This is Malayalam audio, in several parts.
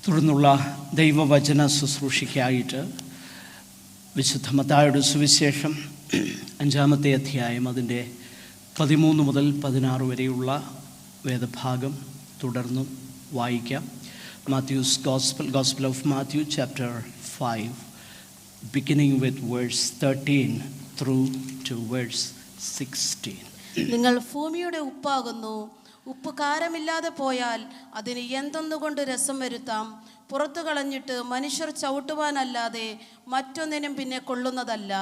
തുടർന്നുള്ള ദൈവവചന ശുശ്രൂഷയ്ക്കായിട്ട് വിശുദ്ധ മത്തായിയുടെ സുവിശേഷം 5-ാമത്തെ അധ്യായം അതിൻ്റെ 13 മുതൽ 16 വരെയുള്ള വേദഭാഗം തുടർന്ന് വായിക്കാം. Mathews gospel of Matthew chapter 5 beginning with verse 13 through to verse 16. നിങ്ങൾ ഭൂമിയുടെ ഉപ്പാകുന്നു. ഉപ്പ് കാരമില്ലാതെ പോയാൽ അതിന് എന്തൊന്നുകൊണ്ട് രസം വരുത്താം? പുറത്തു കളഞ്ഞിട്ട് മനുഷ്യർ ചവിട്ടുവാനല്ലാതെ മറ്റൊന്നിനും പിന്നെ കൊള്ളുന്നതല്ല.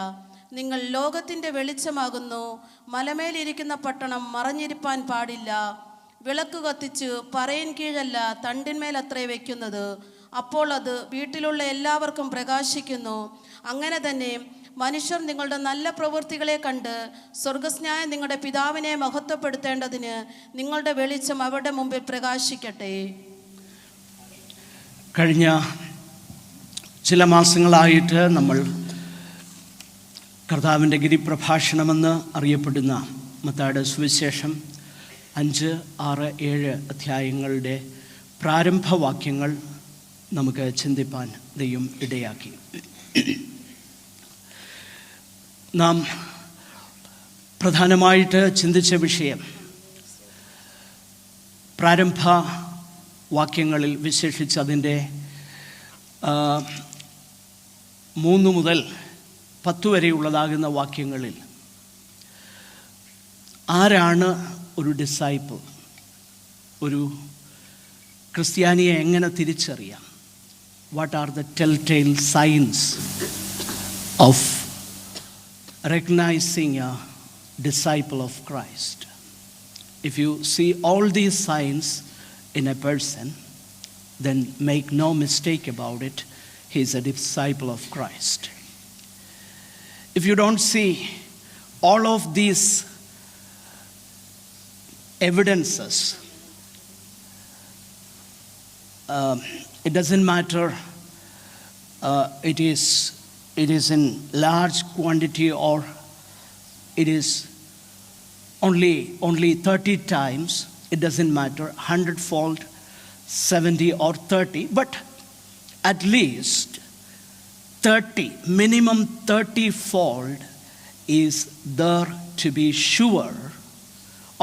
നിങ്ങൾ ലോകത്തിൻ്റെ വെളിച്ചമാകുന്നു. മലമേലിരിക്കുന്ന പട്ടണം മറഞ്ഞിരിപ്പാൻ പാടില്ല. വിളക്ക് കത്തിച്ച് പറയിൻ കീഴല്ല തണ്ടിന്മേലത്രേ വയ്ക്കുന്നത്. അപ്പോൾ അത് വീട്ടിലുള്ള എല്ലാവർക്കും പ്രകാശിക്കുന്നു. അങ്ങനെ തന്നെ മനുഷ്യർ നിങ്ങളുടെ നല്ല പ്രവൃത്തികളെ കണ്ട് സ്വർഗസ്നായ നിങ്ങളുടെ പിതാവിനെ മഹത്വപ്പെടുത്തേണ്ടതിന് നിങ്ങളുടെ വെളിച്ചം അവരുടെ മുമ്പിൽ പ്രകാശിക്കട്ടെ. കഴിഞ്ഞ ചില മാസങ്ങളായിട്ട് നമ്മൾ കർത്താവിൻ്റെ ഗിരിപ്രഭാഷണമെന്ന് അറിയപ്പെടുന്ന മത്തായിയുടെ സുവിശേഷം 5, 6, 7 അധ്യായങ്ങളുടെ പ്രാരംഭവാക്യങ്ങൾ നമുക്ക് ചിന്തിപ്പാൻ ദൈവം ഇടയാക്കി. നാം പ്രധാനമായിട്ട് ചിന്തിച്ച വിഷയം പ്രാരംഭ വാക്യങ്ങളിൽ വിശേഷിച്ച് അതിൻ്റെ 3 മുതൽ 10 വരെയുള്ളതാകുന്ന വാക്യങ്ങളിൽ ആരാണ് ഒരു ഡിസൈപ്പിൾ, ഒരു ക്രിസ്ത്യാനിയെ എങ്ങനെ തിരിച്ചറിയാം, what are the tell signs of recognizing a disciple of Christ. If you see all these signs in a person, then make no mistake about it, he is a disciple of Christ. If you don't see all of these evidences, it doesn't matter, it is in large quantity or it is only 30 times, it doesn't matter, 100-fold, 70 or 30, but at least 30, minimum 30-fold is there to be sure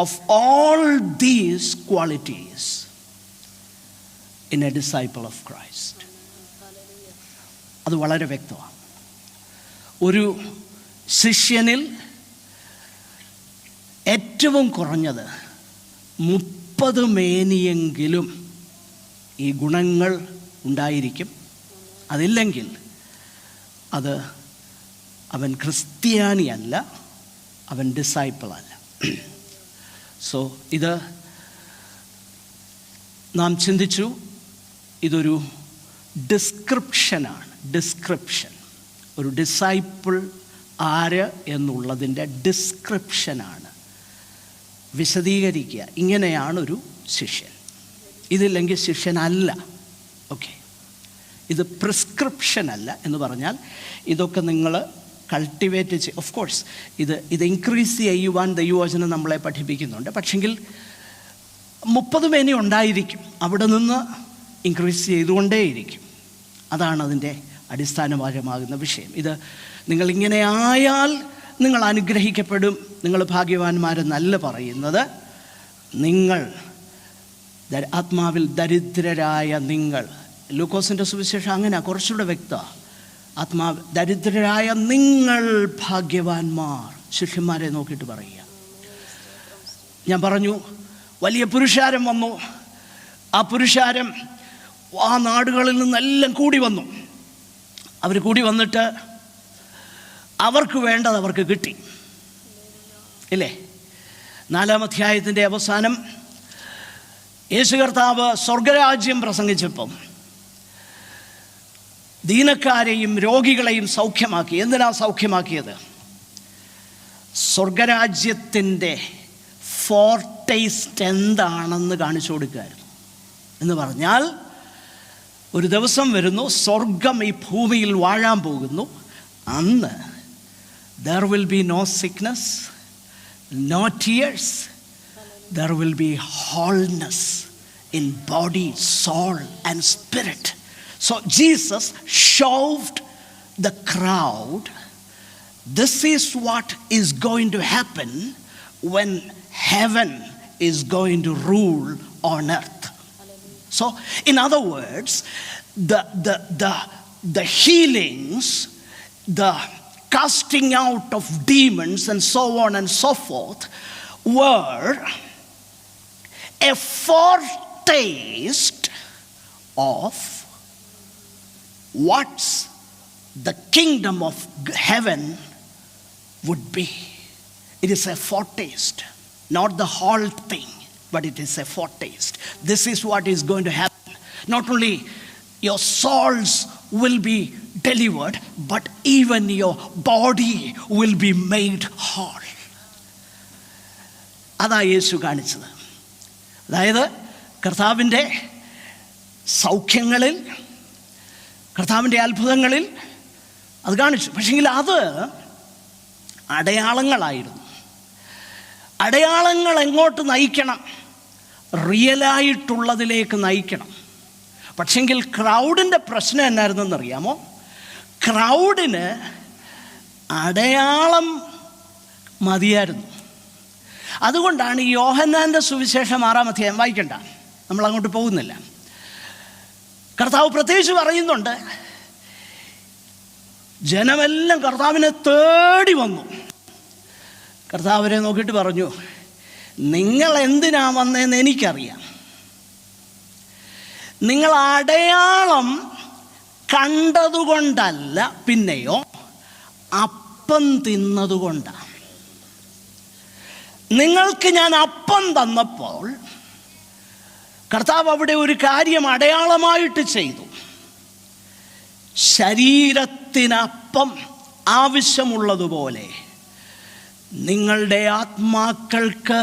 of all these qualities in a disciple of Christ. അത് വളരെ വ്യക്തമാണ്. ഒരു ശിഷ്യനിൽ ഏറ്റവും കുറഞ്ഞത് 30 മേനിയെങ്കിലും ഈ ഗുണങ്ങൾ ഉണ്ടായിരിക്കും. അതില്ലെങ്കിൽ അത് അവൻ ക്രിസ്ത്യാനിയല്ല, അവൻ ഡിസൈപ്പിളല്ല. സോ ഇത് നാം ചിന്തിച്ചു, ഇതൊരു ഡിസ്ക്രിപ്ഷനാണ്. ഒരു ഡിസൈപ്പിൾ ആര് എന്നുള്ളതിൻ്റെ ഡിസ്ക്രിപ്ഷനാണ്, വിശദീകരിക്കുക. ഇങ്ങനെയാണൊരു ശിഷ്യൻ, ഇതില്ലെങ്കിൽ ശിഷ്യനല്ല. ഓക്കെ, ഇത് പ്രിസ്ക്രിപ്ഷൻ അല്ല എന്ന് പറഞ്ഞാൽ ഇതൊക്കെ നിങ്ങൾ കൾട്ടിവേറ്റ് ചെയ്ത്, ഓഫ് കോഴ്സ് ഇത് ഇൻക്രീസ് ചെയ്യുവാൻ ദൈവവചനം നമ്മളെ പഠിപ്പിക്കുന്നുണ്ട്. പക്ഷെങ്കിൽ 30 മേനി ഉണ്ടായിരിക്കും, അവിടെ നിന്ന് ഇൻക്രീസ് ചെയ്തുകൊണ്ടേയിരിക്കും. അതാണ് അതിൻ്റെ അടിസ്ഥാനപരമാകുന്ന വിഷയം. ഇത് നിങ്ങളിങ്ങനെ ആയാൽ നിങ്ങൾ അനുഗ്രഹിക്കപ്പെടും, നിങ്ങൾ ഭാഗ്യവാന്മാരെന്നല്ല പറയുന്നത്. നിങ്ങൾ ആത്മാവിൽ ദരിദ്രരായ നിങ്ങൾ, ലൂക്കോസിൻ്റെ സുവിശേഷം അങ്ങനെ കുറച്ചുകൂടെ വ്യക്തമാണ്. ദരിദ്രരായ നിങ്ങൾ ഭാഗ്യവാന്മാർ, ശിഷ്യന്മാരെ നോക്കിയിട്ട് പറയുക. ഞാൻ പറഞ്ഞു, വലിയ പുരുഷാരം വന്നു. ആ പുരുഷാരം ആ നാടുകളിൽ നിന്നെല്ലാം കൂടി വന്നു. അവർ കൂടി വന്നിട്ട് അവർക്ക് വേണ്ടത് അവർക്ക് കിട്ടി, ഇല്ലേ? 4-ാം അധ്യായത്തിൻ്റെ അവസാനം യേശു കർത്താവ് സ്വർഗരാജ്യം പ്രസംഗിച്ചപ്പം ദീനക്കാരെയും രോഗികളെയും സൗഖ്യമാക്കി. എന്തിനാ സൗഖ്യമാക്കിയത്? സ്വർഗരാജ്യത്തിൻ്റെ ഫോർടേസ്റ്റ് എന്താണെന്ന് കാണിച്ചു കൊടുക്കുകയായിരുന്നു. എന്ന് പറഞ്ഞാൽ ഒരു ദിവസം വരുന്നു, സ്വർഗം ഈ ഭൂമിയിൽ വാഴാൻ പോകുന്നു. അന്ന് there will be no sickness, no tears, there will be wholeness in body, soul, and spirit. So Jesus shoved the crowd. This is what is going to happen when heaven is going to rule on earth. So, in other words, the healings, the casting out of demons and so on and so forth were a foretaste of what the kingdom of heaven would be. It is a foretaste, not the whole thing, but it is a foretaste. This is what is going to happen. Not only your souls will be delivered, but even your body will be made whole. അതാ യേശു കാണിച്ചത്. അതായത് കർത്താവിൻ്റെ സൗഖ്യങ്ങളിൽ, കർത്താവിൻ്റെ അത്ഭുതങ്ങളിൽ അത് കാണിച്ചു. പക്ഷെങ്കിൽ അത് അടയാളങ്ങളായിരുന്നു. അടയാളങ്ങൾ എങ്ങോട്ട് നയിക്കണം? റിയലായിട്ടുള്ളതിലേക്ക് നയിക്കണം. പക്ഷെങ്കിൽ ക്രൗഡിൻ്റെ പ്രശ്നം എന്നായിരുന്നെന്നറിയാമോ? ക്രൗഡിന് അടയാളം മതിയായിരുന്നു. അതുകൊണ്ടാണ് ഈ യോഹന്നാൻ്റെ സുവിശേഷം 6-ാം അധ്യായം വായിക്കണ്ട, നമ്മൾ അങ്ങോട്ട് പോകുന്നില്ല. കർത്താവ് പ്രത്യേകിച്ച് പറയുന്നുണ്ട്, ജനമെല്ലാം കർത്താവിനെ തേടി വന്നു. കർത്താവിനെ നോക്കിയിട്ട് പറഞ്ഞു, നിങ്ങൾ എന്തിനാ വന്നതെന്ന് എനിക്കറിയാം. നിങ്ങൾ അടയാളം കണ്ടതുകൊണ്ടല്ല, പിന്നെയോ അപ്പം തിന്നതുകൊണ്ടാണ്. നിങ്ങൾക്ക് ഞാൻ അപ്പം തന്നപ്പോൾ കർത്താവ് അവിടെ ഒരു കാര്യം അടയാളമായിട്ട് ചെയ്തു. ശരീരത്തിനപ്പം ആവശ്യമുള്ളതുപോലെ നിങ്ങളുടെ ആത്മാക്കൾക്ക്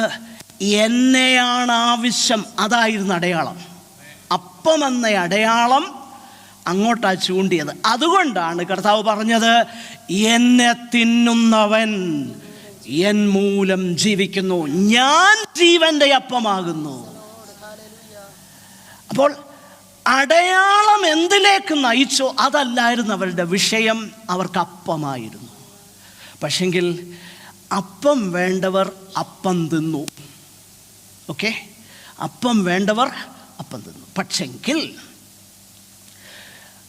എന്നെയാണ് ആവശ്യം. അതായിരുന്നു അടയാളം. അപ്പം എന്ന അടയാളം അങ്ങോട്ടാ ചൂണ്ടിയത്. അതുകൊണ്ടാണ് കർത്താവ് പറഞ്ഞത്, എന്നെ തിന്നുന്നവൻ എൻ മൂലം ജീവിക്കുന്നു, ഞാൻ ജീവന്റെ അപ്പമാകുന്നു. അപ്പോൾ അടയാളം എന്തിലേക്ക് നയിച്ചോ അതല്ലായിരുന്നു അവരുടെ വിഷയം. അവർക്ക് അപ്പമായിരുന്നു. പക്ഷെങ്കിൽ അപ്പം വേണ്ടവർ അപ്പം തിന്നു. ഓക്കെ, അപ്പം വേണ്ടവർ അപ്പം തിന്നു. പക്ഷെങ്കിൽ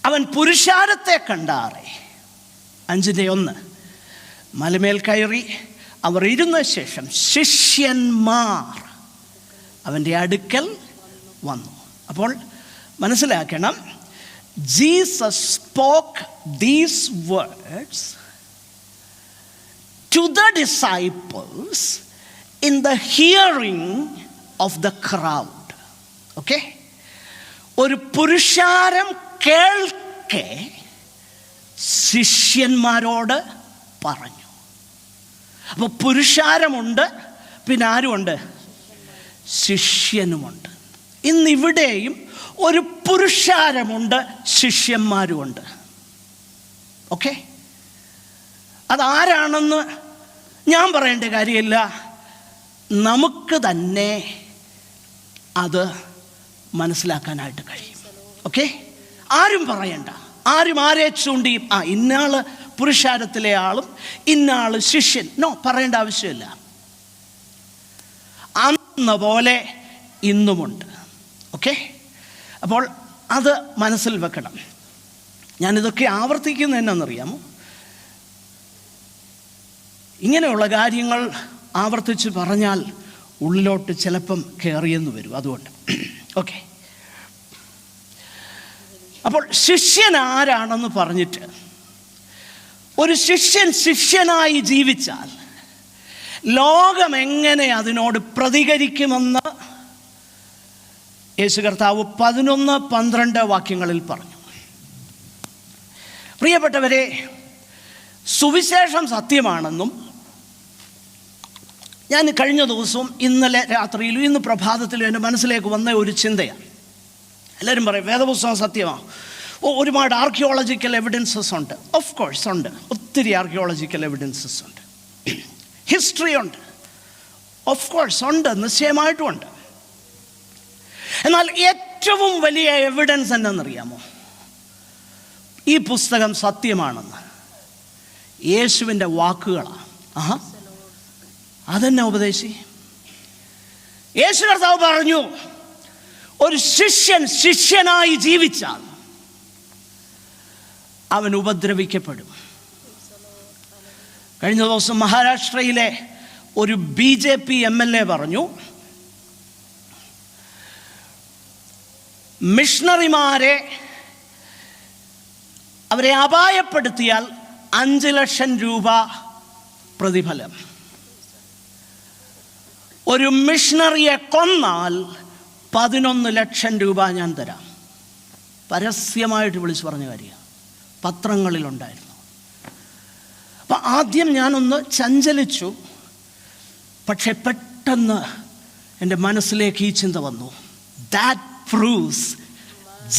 അവൻ പുരുഷാരത്തെ കണ്ടാറേ. 5:1 മലമേൽ കയറി അവർ ഇരുന്ന ശേഷം ശിഷ്യന്മാർ അവൻ്റെ അടുക്കൽ വന്നു. അപ്പോൾ മനസ്സിലാക്കണം, Jesus spoke these words to the disciples in the hearing of the crowd. Okay? ഒരു പുരുഷാരം കേൾക്കെ ശിഷ്യന്മാരോട് പറഞ്ഞു. അപ്പോൾ പുരുഷാരമുണ്ട്, പിന്നെ ആരുമുണ്ട്? ശിഷ്യനുമുണ്ട്. ഇന്നിവിടെയും ഒരു പുരുഷാരമുണ്ട്, ശിഷ്യന്മാരുമുണ്ട്. ഓക്കെ, അതാരാണെന്ന് ഞാൻ പറയേണ്ട കാര്യമില്ല, നമുക്ക് തന്നെ അത് മനസ്സിലാക്കാനായിട്ട് കഴിയും. ഓക്കെ, ആരും പറയണ്ട, ആരും ആരെ ചൂണ്ടിയും ഇന്നാള് പുരുഷാരത്തിലെ ആളും ഇന്നാള് ശിഷ്യൻ, നോ, പറയേണ്ട ആവശ്യമില്ല. അന്ന പോലെ ഇന്നുമുണ്ട്. ഓക്കെ, അപ്പോൾ അത് മനസ്സിൽ വെക്കണം. ഞാനിതൊക്കെ ആവർത്തിക്കുന്നത് എന്നാണെന്നറിയാമോ? ഇങ്ങനെയുള്ള കാര്യങ്ങൾ ആവർത്തിച്ച് പറഞ്ഞാൽ ഉള്ളിലോട്ട് ചിലപ്പം കയറിയെന്ന് വരും. അതുകൊണ്ട് ഓക്കെ, അപ്പോൾ ശിഷ്യൻ ആരാണെന്ന് പറഞ്ഞിട്ട്, ഒരു ശിഷ്യൻ ശിഷ്യനായി ജീവിച്ചാൽ ലോകം എങ്ങനെ അതിനോട് പ്രതികരിക്കുമെന്ന് യേശു കർത്താവ് 11-12 വാക്യങ്ങളിൽ പറഞ്ഞു. പ്രിയപ്പെട്ടവരെ, സുവിശേഷം സത്യമാണെന്നും ഞാൻ കഴിഞ്ഞ ദിവസവും ഇന്നലെ രാത്രിയിലും ഇന്ന് പ്രഭാതത്തിലും എൻ്റെ മനസ്സിലേക്ക് വന്ന ഒരു ചിന്തയാണ്. എല്ലാവരും പറയും വേദപുസ്തകം സത്യമാണ്. ഒരുപാട് ആർക്കിയോളജിക്കൽ എവിഡൻസസ് ഉണ്ട്. ഓഫ് കോഴ്സ് ഉണ്ട്, ഒത്തിരി ആർക്കിയോളജിക്കൽ എവിഡൻസസ് ഉണ്ട്. ഹിസ്റ്ററി ഉണ്ട്, ഓഫ് കോഴ്സ് ഉണ്ട്, നിശ്ചയമായിട്ടും ഉണ്ട്. എന്നാൽ ഏറ്റവും വലിയ എവിഡൻസ് എന്തെന്നറിയാമോ? ഈ പുസ്തകം സത്യമാണെന്ന് യേശുവിൻ്റെ വാക്കുകളാണ്. അതെന്നെ ഉപദേശി. യേശു കർത്താവ് പറഞ്ഞു, ഒരു ശിഷ്യനായി ജീവിച്ചാൽ അവൻ ഉപദ്രവിക്കപ്പെടും. കഴിഞ്ഞ ദിവസം മഹാരാഷ്ട്രയിലെ ഒരു BJP MLA പറഞ്ഞു, മിഷണറിമാരെ അവരെ അപായപ്പെടുത്തിയാൽ 5 ലക്ഷം രൂപ പ്രതിഫലം, ഒരു മിഷണറിയെ കൊന്നാൽ 11 ലക്ഷം രൂപ ഞാൻ തരാം. പരസ്യമായിട്ട് വിളിച്ചു പറഞ്ഞ കാര്യമാണ്, പത്രങ്ങളിലുണ്ടായിരുന്നു. അപ്പം ആദ്യം ഞാനൊന്ന് ചഞ്ചലിച്ചു. പക്ഷെ പെട്ടെന്ന് എൻ്റെ മനസ്സിലേക്ക് ഈ ചിന്ത വന്നു, that proves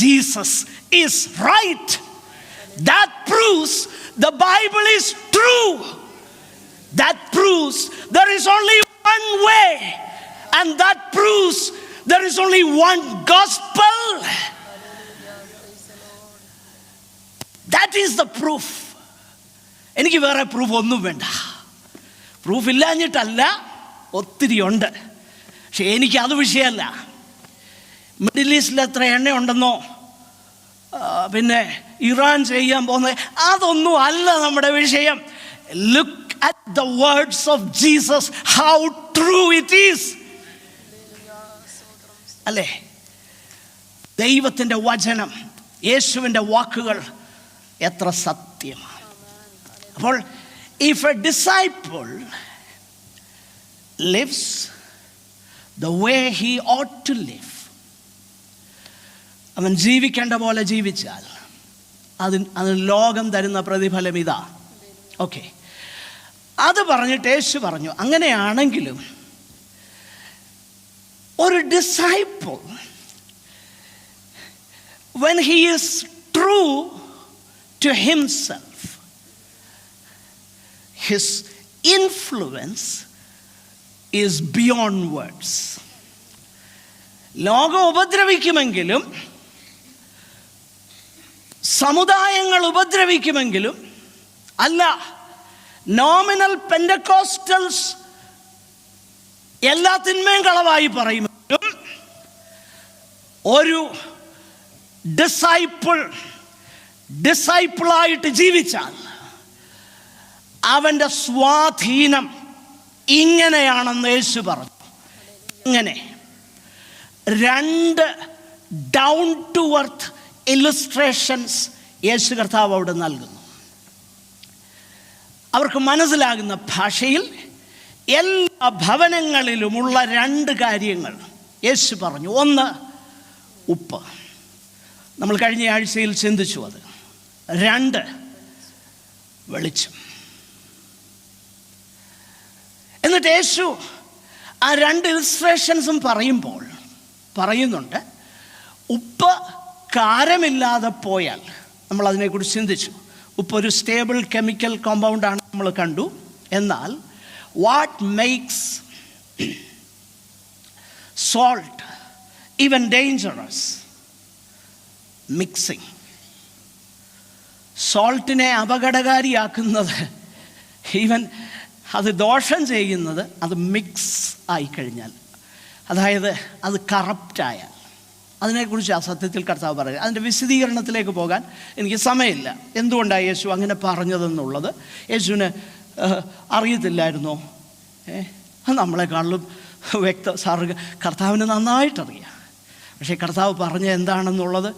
Jesus is right. That proves the Bible is true. That proves there is only one way, and that proves there is only one gospel. That is the proof. എനിക്ക് വേറെ പ്രൂഫ് ഒന്നും വേണ്ട. പ്രൂഫ് ഇല്ലാഞ്ഞിട്ടല്ല, ഒത്തിരി ഉണ്ട്. പക്ഷെ എനിക്ക് അത് വിഷയമല്ല. മിഡിൽ ഈസ്റ്റിൽ എത്ര എണ്ണയുണ്ടെന്നോ പിന്നെ ഇറാൻ ചെയ്യാൻ പോകുന്നത് അതൊന്നും അല്ല നമ്മുടെ വിഷയം. Look at the words of Jesus, how true it is. അല്ലേ? ദൈവത്തിൻ്റെ വചനം, യേശുവിൻ്റെ വാക്കുകൾ എത്ര സത്യമാണ്. അപ്പോൾ if a disciple lives the way he ought to live, അവൻ ജീവിക്കേണ്ട പോലെ ജീവിച്ചാൽ അതിന് ലോകം തരുന്ന പ്രതിഫലം ഇതാ. ഓക്കെ, അത് പറഞ്ഞിട്ട് യേശു പറഞ്ഞു, അങ്ങനെയാണെങ്കിലും ഒരു disciple when he is true to himself, his influence is beyond words. ലോകം ഉപദ്രവിക്കുമെങ്കിലും, സമുദായങ്ങൾ ഉപദ്രവിക്കുമെങ്കിലും, അല്ല, നോമിനൽ പെൻഡക്കോസ്റ്റൽസ് എല്ലാ തിന്മയും കളവായി പറയുമെങ്കിലും, ഒരു ഡിസൈപ്പിളായിട്ട് ജീവിച്ചാൽ അവൻ്റെ സ്വാധീനം ഇങ്ങനെയാണെന്ന് യേശു പറഞ്ഞു. ഇങ്ങനെ 2 ഡൗൺ ടു എർത്ത് ഇല്ലുസ്ട്രേഷൻസ് യേശു കർത്താവ് അവിടെ നൽകുന്നു. അവർക്ക് മനസ്സിലാകുന്ന ഭാഷയിൽ എല്ലാ ഭവനങ്ങളിലുമുള്ള 2 കാര്യങ്ങൾ യേശു പറഞ്ഞു. ഒന്ന്, ഉപ്പ്. നമ്മൾ കഴിഞ്ഞ ആഴ്ചയിൽ ചിന്തിച്ചു അത്. 2, വെളിച്ചം. എന്നിട്ട് യേശു ആ 2 ഇല്ലുസ്ട്രേഷൻസും പറയുമ്പോൾ പറയുന്നുണ്ട്, ഉപ്പ് കാരമില്ലാതെ പോയാൽ, നമ്മൾ അതിനെക്കുറിച്ച് ചിന്തിച്ചു. ഉപ്പ് ഒരു സ്റ്റേബിൾ കെമിക്കൽ കോമ്പൗണ്ടാണ് നമ്മൾ കണ്ടു. എന്നാൽ what makes salt even dangerous? Mixing. സോൾട്ടിനെ അപകടകാരിയാക്കുന്നത്, ഈവൻ അത് ദോഷം ചെയ്യുന്നത്, അത് മിക്സ് ആയിക്കഴിഞ്ഞാൽ, അതായത് അത് കറപ്റ്റായാൽ. അതിനെക്കുറിച്ച് ആ സത്യത്തിൽ കർത്താവ് പറയുക. അതിൻ്റെ വിശദീകരണത്തിലേക്ക് പോകാൻ എനിക്ക് സമയമില്ല. എന്തുകൊണ്ടാണ് യേശു അങ്ങനെ പറഞ്ഞതെന്നുള്ളത് യേശുവിന് അറിയത്തില്ലായിരുന്നോ? നമ്മളെക്കാളും സാറ് കർത്താവിന് നന്നായിട്ടറിയാം. പക്ഷേ കർത്താവ് പറഞ്ഞ എന്താണെന്നുള്ളത്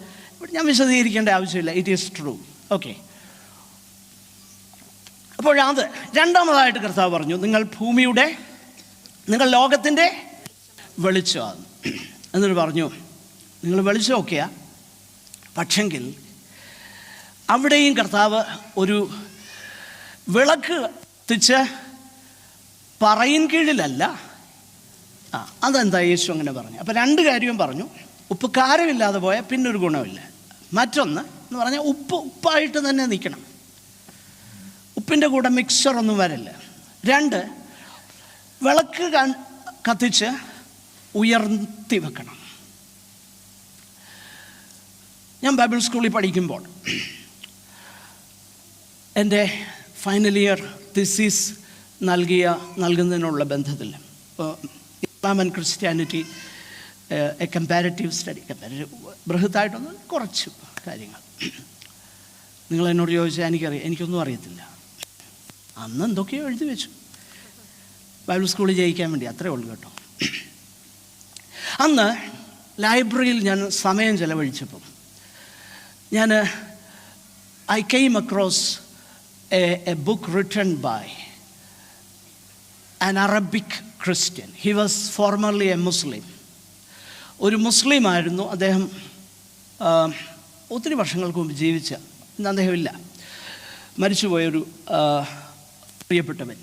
ഞാൻ വിശദീകരിക്കേണ്ട ആവശ്യമില്ല. It is true. ഓക്കെ, അപ്പോഴത് രണ്ടാമതായിട്ട് കർത്താവ് പറഞ്ഞു, നിങ്ങൾ ലോകത്തിൻ്റെ വെളിച്ചമാണ്. എന്നിട്ട് പറഞ്ഞു, നിങ്ങൾ വെളിച്ചമൊക്കെയാ, പക്ഷെങ്കിൽ അവിടെയും കർത്താവ് ഒരു വിളക്ക് കത്തിച്ച് പറയിൻ കീഴിലല്ല. അതെന്താ യേശു അങ്ങനെ പറഞ്ഞു? അപ്പോൾ 2 കാര്യവും പറഞ്ഞു. ഉപ്പ് കാരമില്ലാതെ പോയാൽ പിന്നൊരു ഗുണമില്ല. മറ്റൊന്ന് എന്ന് പറഞ്ഞാൽ ഉപ്പായിട്ട് തന്നെ നിൽക്കണം, ഉപ്പിൻ്റെ കൂടെ മിക്സറൊന്നും വരില്ല. 2, വിളക്ക് കത്തിച്ച് ഉയർത്തി വെക്കണം. ഞാൻ ബൈബിൾ സ്കൂളിൽ പഠിക്കുമ്പോൾ എൻ്റെ ഫൈനൽ ഇയർ തിസീസ് നൽകുന്നതിനുള്ള ബന്ധത്തിൽ Islam and Christianity a comparative study, ബൃഹത്തായിട്ടൊന്നും കുറച്ച് കാര്യങ്ങൾ. നിങ്ങൾ എന്നോട് ചോദിച്ചാൽ എനിക്കൊന്നും അറിയത്തില്ല. അന്ന് എന്തൊക്കെയോ എഴുതി വെച്ചു ബൈബിൾ സ്കൂളിൽ ജയിക്കാൻ വേണ്ടി, അത്രേ ഉള്ളൂ കേട്ടോ. അന്ന് ലൈബ്രറിയിൽ ഞാൻ സമയം ചെലവഴിച്ചപ്പം I came across a book written by an Arabic Christian. He was formerly a Muslim. ഒരു മുസ്ലിം ആയിരുന്നു അദ്ദേഹം. ഒത്തിരി വർഷങ്ങൾക്ക് മുമ്പ് ജീവിച്ച, ഇന്ന് അദ്ദേഹമില്ല, മരിച്ചുപോയൊരു പ്രിയപ്പെട്ടവൻ.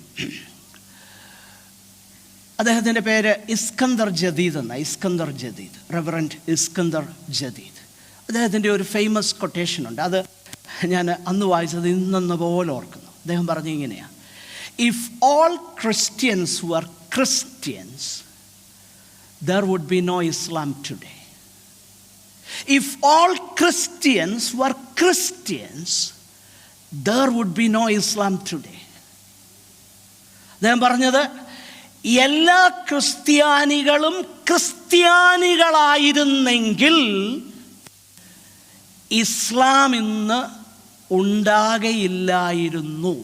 അദ്ദേഹത്തിൻ്റെ പേര് ഇസ്കന്ദർ ജദീദ് എന്ന. Iskandar Jadid, reverend Iskandar Jadid. അദ്ദേഹത്തിൻ്റെ ഒരു ഫേമസ് കൊട്ടേഷനുണ്ട്. അത് ഞാൻ അന്ന് വായിച്ചത് ഇന്നെന്ന പോലെ ഓർക്കുന്നു. അദ്ദേഹം പറഞ്ഞ ഇങ്ങനെയാണ്: if all Christians were Christians, there would be no Islam today. If all Christians were Christians, there would be no Islam today. അദ്ദേഹം പറഞ്ഞത്, എല്ലാ ക്രിസ്ത്യാനികളും ക്രിസ്ത്യാനികളായിരുന്നെങ്കിൽ ഇസ്ലാം ഇന്ന് ഉണ്ടാകയില്ലായിരുന്നു.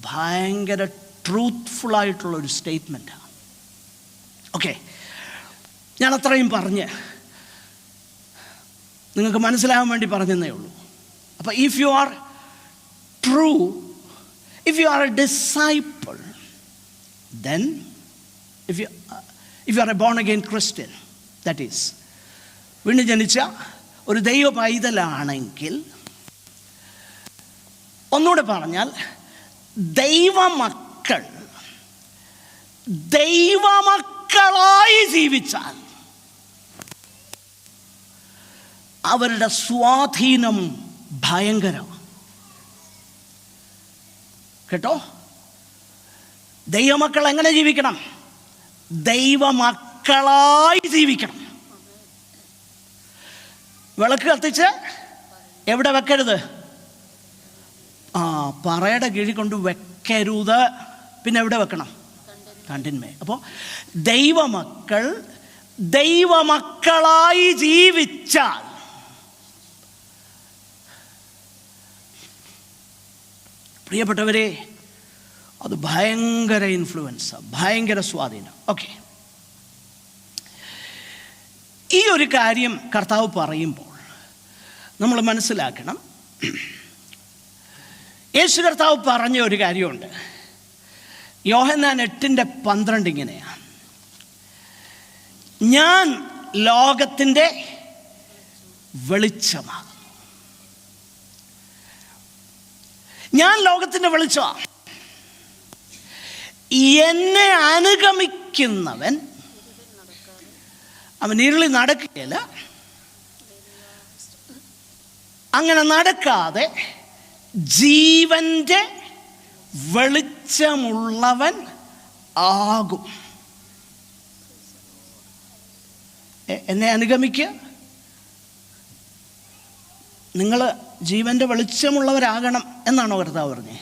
ഭയങ്കര ട്രൂത്ത്ഫുള്ളായിട്ടുള്ളൊരു സ്റ്റേറ്റ്മെൻറ്റാണ്. ഓക്കെ, ഞാൻ അത്രയും പറഞ്ഞ് നിങ്ങൾക്ക് മനസ്സിലാകാൻ വേണ്ടി പറഞ്ഞതേ ഉള്ളൂ. അപ്പോൾ if you are true, if you are A disciple, then if you are a born again Christian, that is വീണ്ടും ജനിച്ച ഒരു ദൈവ പൈതലാണെങ്കിൽ, ഒന്നുകൂടെ പറഞ്ഞാൽ ദൈവമക്കളായി ജീവിച്ചാൽ അവരുടെ സ്വാധീനം ഭയങ്കരമാണ് കേട്ടോ. ദൈവമക്കൾ എങ്ങനെ ജീവിക്കണം? ദൈവമക്കളായി ജീവിക്കണം. വിളക്ക് കത്തിച്ച് എവിടെ വെക്കരുത്? പറയുടെ കീഴിൽ കൊണ്ട് വെക്കരുത്. പിന്നെ എവിടെ വെക്കണം? തണ്ടിന്മേ. അപ്പോൾ ദൈവമക്കളായി ജീവിച്ചാൽ പ്രിയപ്പെട്ടവരെ, അത് ഭയങ്കര ഇൻഫ്ലുവൻസ്, ഭയങ്കര സ്വാധീനം. ഓക്കെ, ഈ ഒരു കാര്യം കർത്താവ് പറയുമ്പോൾ നമ്മൾ മനസ്സിലാക്കണം. യേശു കർത്താവ് പറഞ്ഞ ഒരു കാര്യമുണ്ട്. യോഹന്നാൻ 8:12 ഇങ്ങനെയാണ്: ഞാൻ ലോകത്തിൻ്റെ വെളിച്ചമാകുന്നു. ഞാൻ ലോകത്തിൻ്റെ വെളിച്ചമാണ്. എന്നെ അനുഗമിക്കുന്നവൻ അവൻ ഇരുളിൽ നടക്കുകയില്ല. അങ്ങനെ നടക്കാതെ ജീവന്റെ വെളിച്ചമുള്ളവൻ ആകും. എന്നെ അനുഗമിക്കുക, നിങ്ങൾ ജീവന്റെ വെളിച്ചമുള്ളവരാകണം എന്നാണോ കർത്താവ് പറഞ്ഞേ?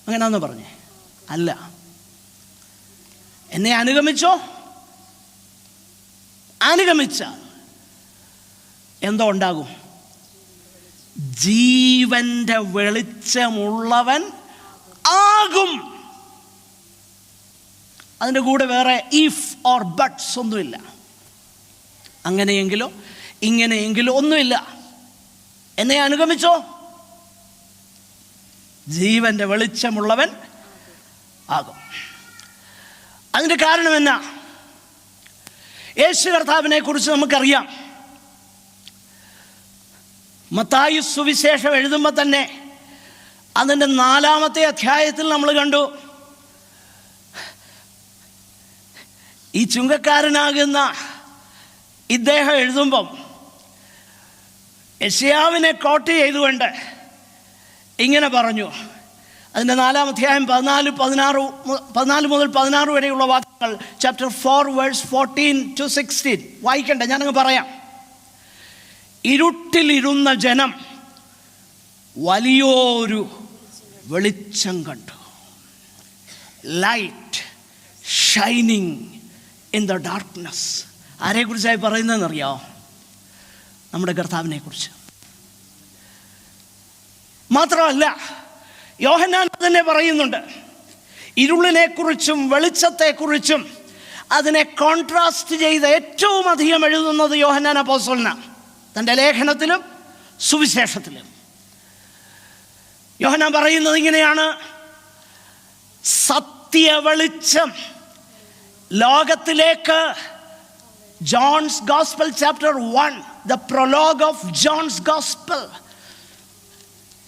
അങ്ങനെയാണോ പറഞ്ഞേ? അല്ല. എന്നെ അനുഗമിച്ചോ? അനുഗമിച്ചാൽ എന്തോ ഉണ്ടാകും? ജീവന്റെ വെളിച്ചമുള്ളവൻ ആകും. അതിൻ്റെ കൂടെ വേറെ ഇഫ് ഓർ ബട്ട്സ് ഒന്നുമില്ല. അങ്ങനെയെങ്കിലോ ഇങ്ങനെയെങ്കിലോ ഒന്നുമില്ല. എന്നെ അനുഗമിച്ചോ? ജീവന്റെ വെളിച്ചമുള്ളവൻ ആകും. അതിൻ്റെ കാരണം എന്നാ? യേശു കർത്താവിനെ കുറിച്ച് നമുക്കറിയാം. മത്തായി സുവിശേഷം എഴുതുമ്പോൾ തന്നെ അതിൻ്റെ 4-ാമത്തെ അധ്യായത്തിൽ നമ്മൾ കണ്ടു, ഈ ചുങ്കക്കാരനാകുന്ന ഇദ്ദേഹം എഴുതുമ്പം യെശയ്യാവിനെ കോട്ട് ചെയ്തുകൊണ്ട് ഇങ്ങനെ പറഞ്ഞു. അതിൻ്റെ 4-ാം അധ്യായം 14 മുതൽ 16 വരെയുള്ള വാക്യങ്ങൾ, ചാപ്റ്റർ 4 വേഴ്സ് 14 to 16 വായിക്കണ്ട, ഞാനങ്ങ് പറയാം. ഇരുട്ടിലിരുന്ന ജനം വലിയൊരു വെളിച്ചം കണ്ടു. Light shining in the darkness. ആരെക്കുറിച്ചായി പറയുന്നതെന്നറിയാമോ? നമ്മുടെ കർത്താവിനെ കുറിച്ച്. മാത്രമല്ല, യോഹന്നാൻ തന്നെ പറയുന്നുണ്ട്, ഇരുളിനെക്കുറിച്ചും വെളിച്ചത്തെക്കുറിച്ചും അതിനെ കോൺട്രാസ്റ്റ് ചെയ്ത് ഏറ്റവും അധികം എഴുതുന്നത് യോഹന്നാൻ അപ്പോസ്തലനാണ്, തൻ്റെ ലേഖനത്തിലും സുവിശേഷത്തിലും. യോഹന്നാൻ പറയുന്നത് ഇങ്ങനെയാണ്: സത്യ വെളിച്ചം ലോകത്തിലേക്ക്, John's gospel chapter 1, the prologue of John's gospel,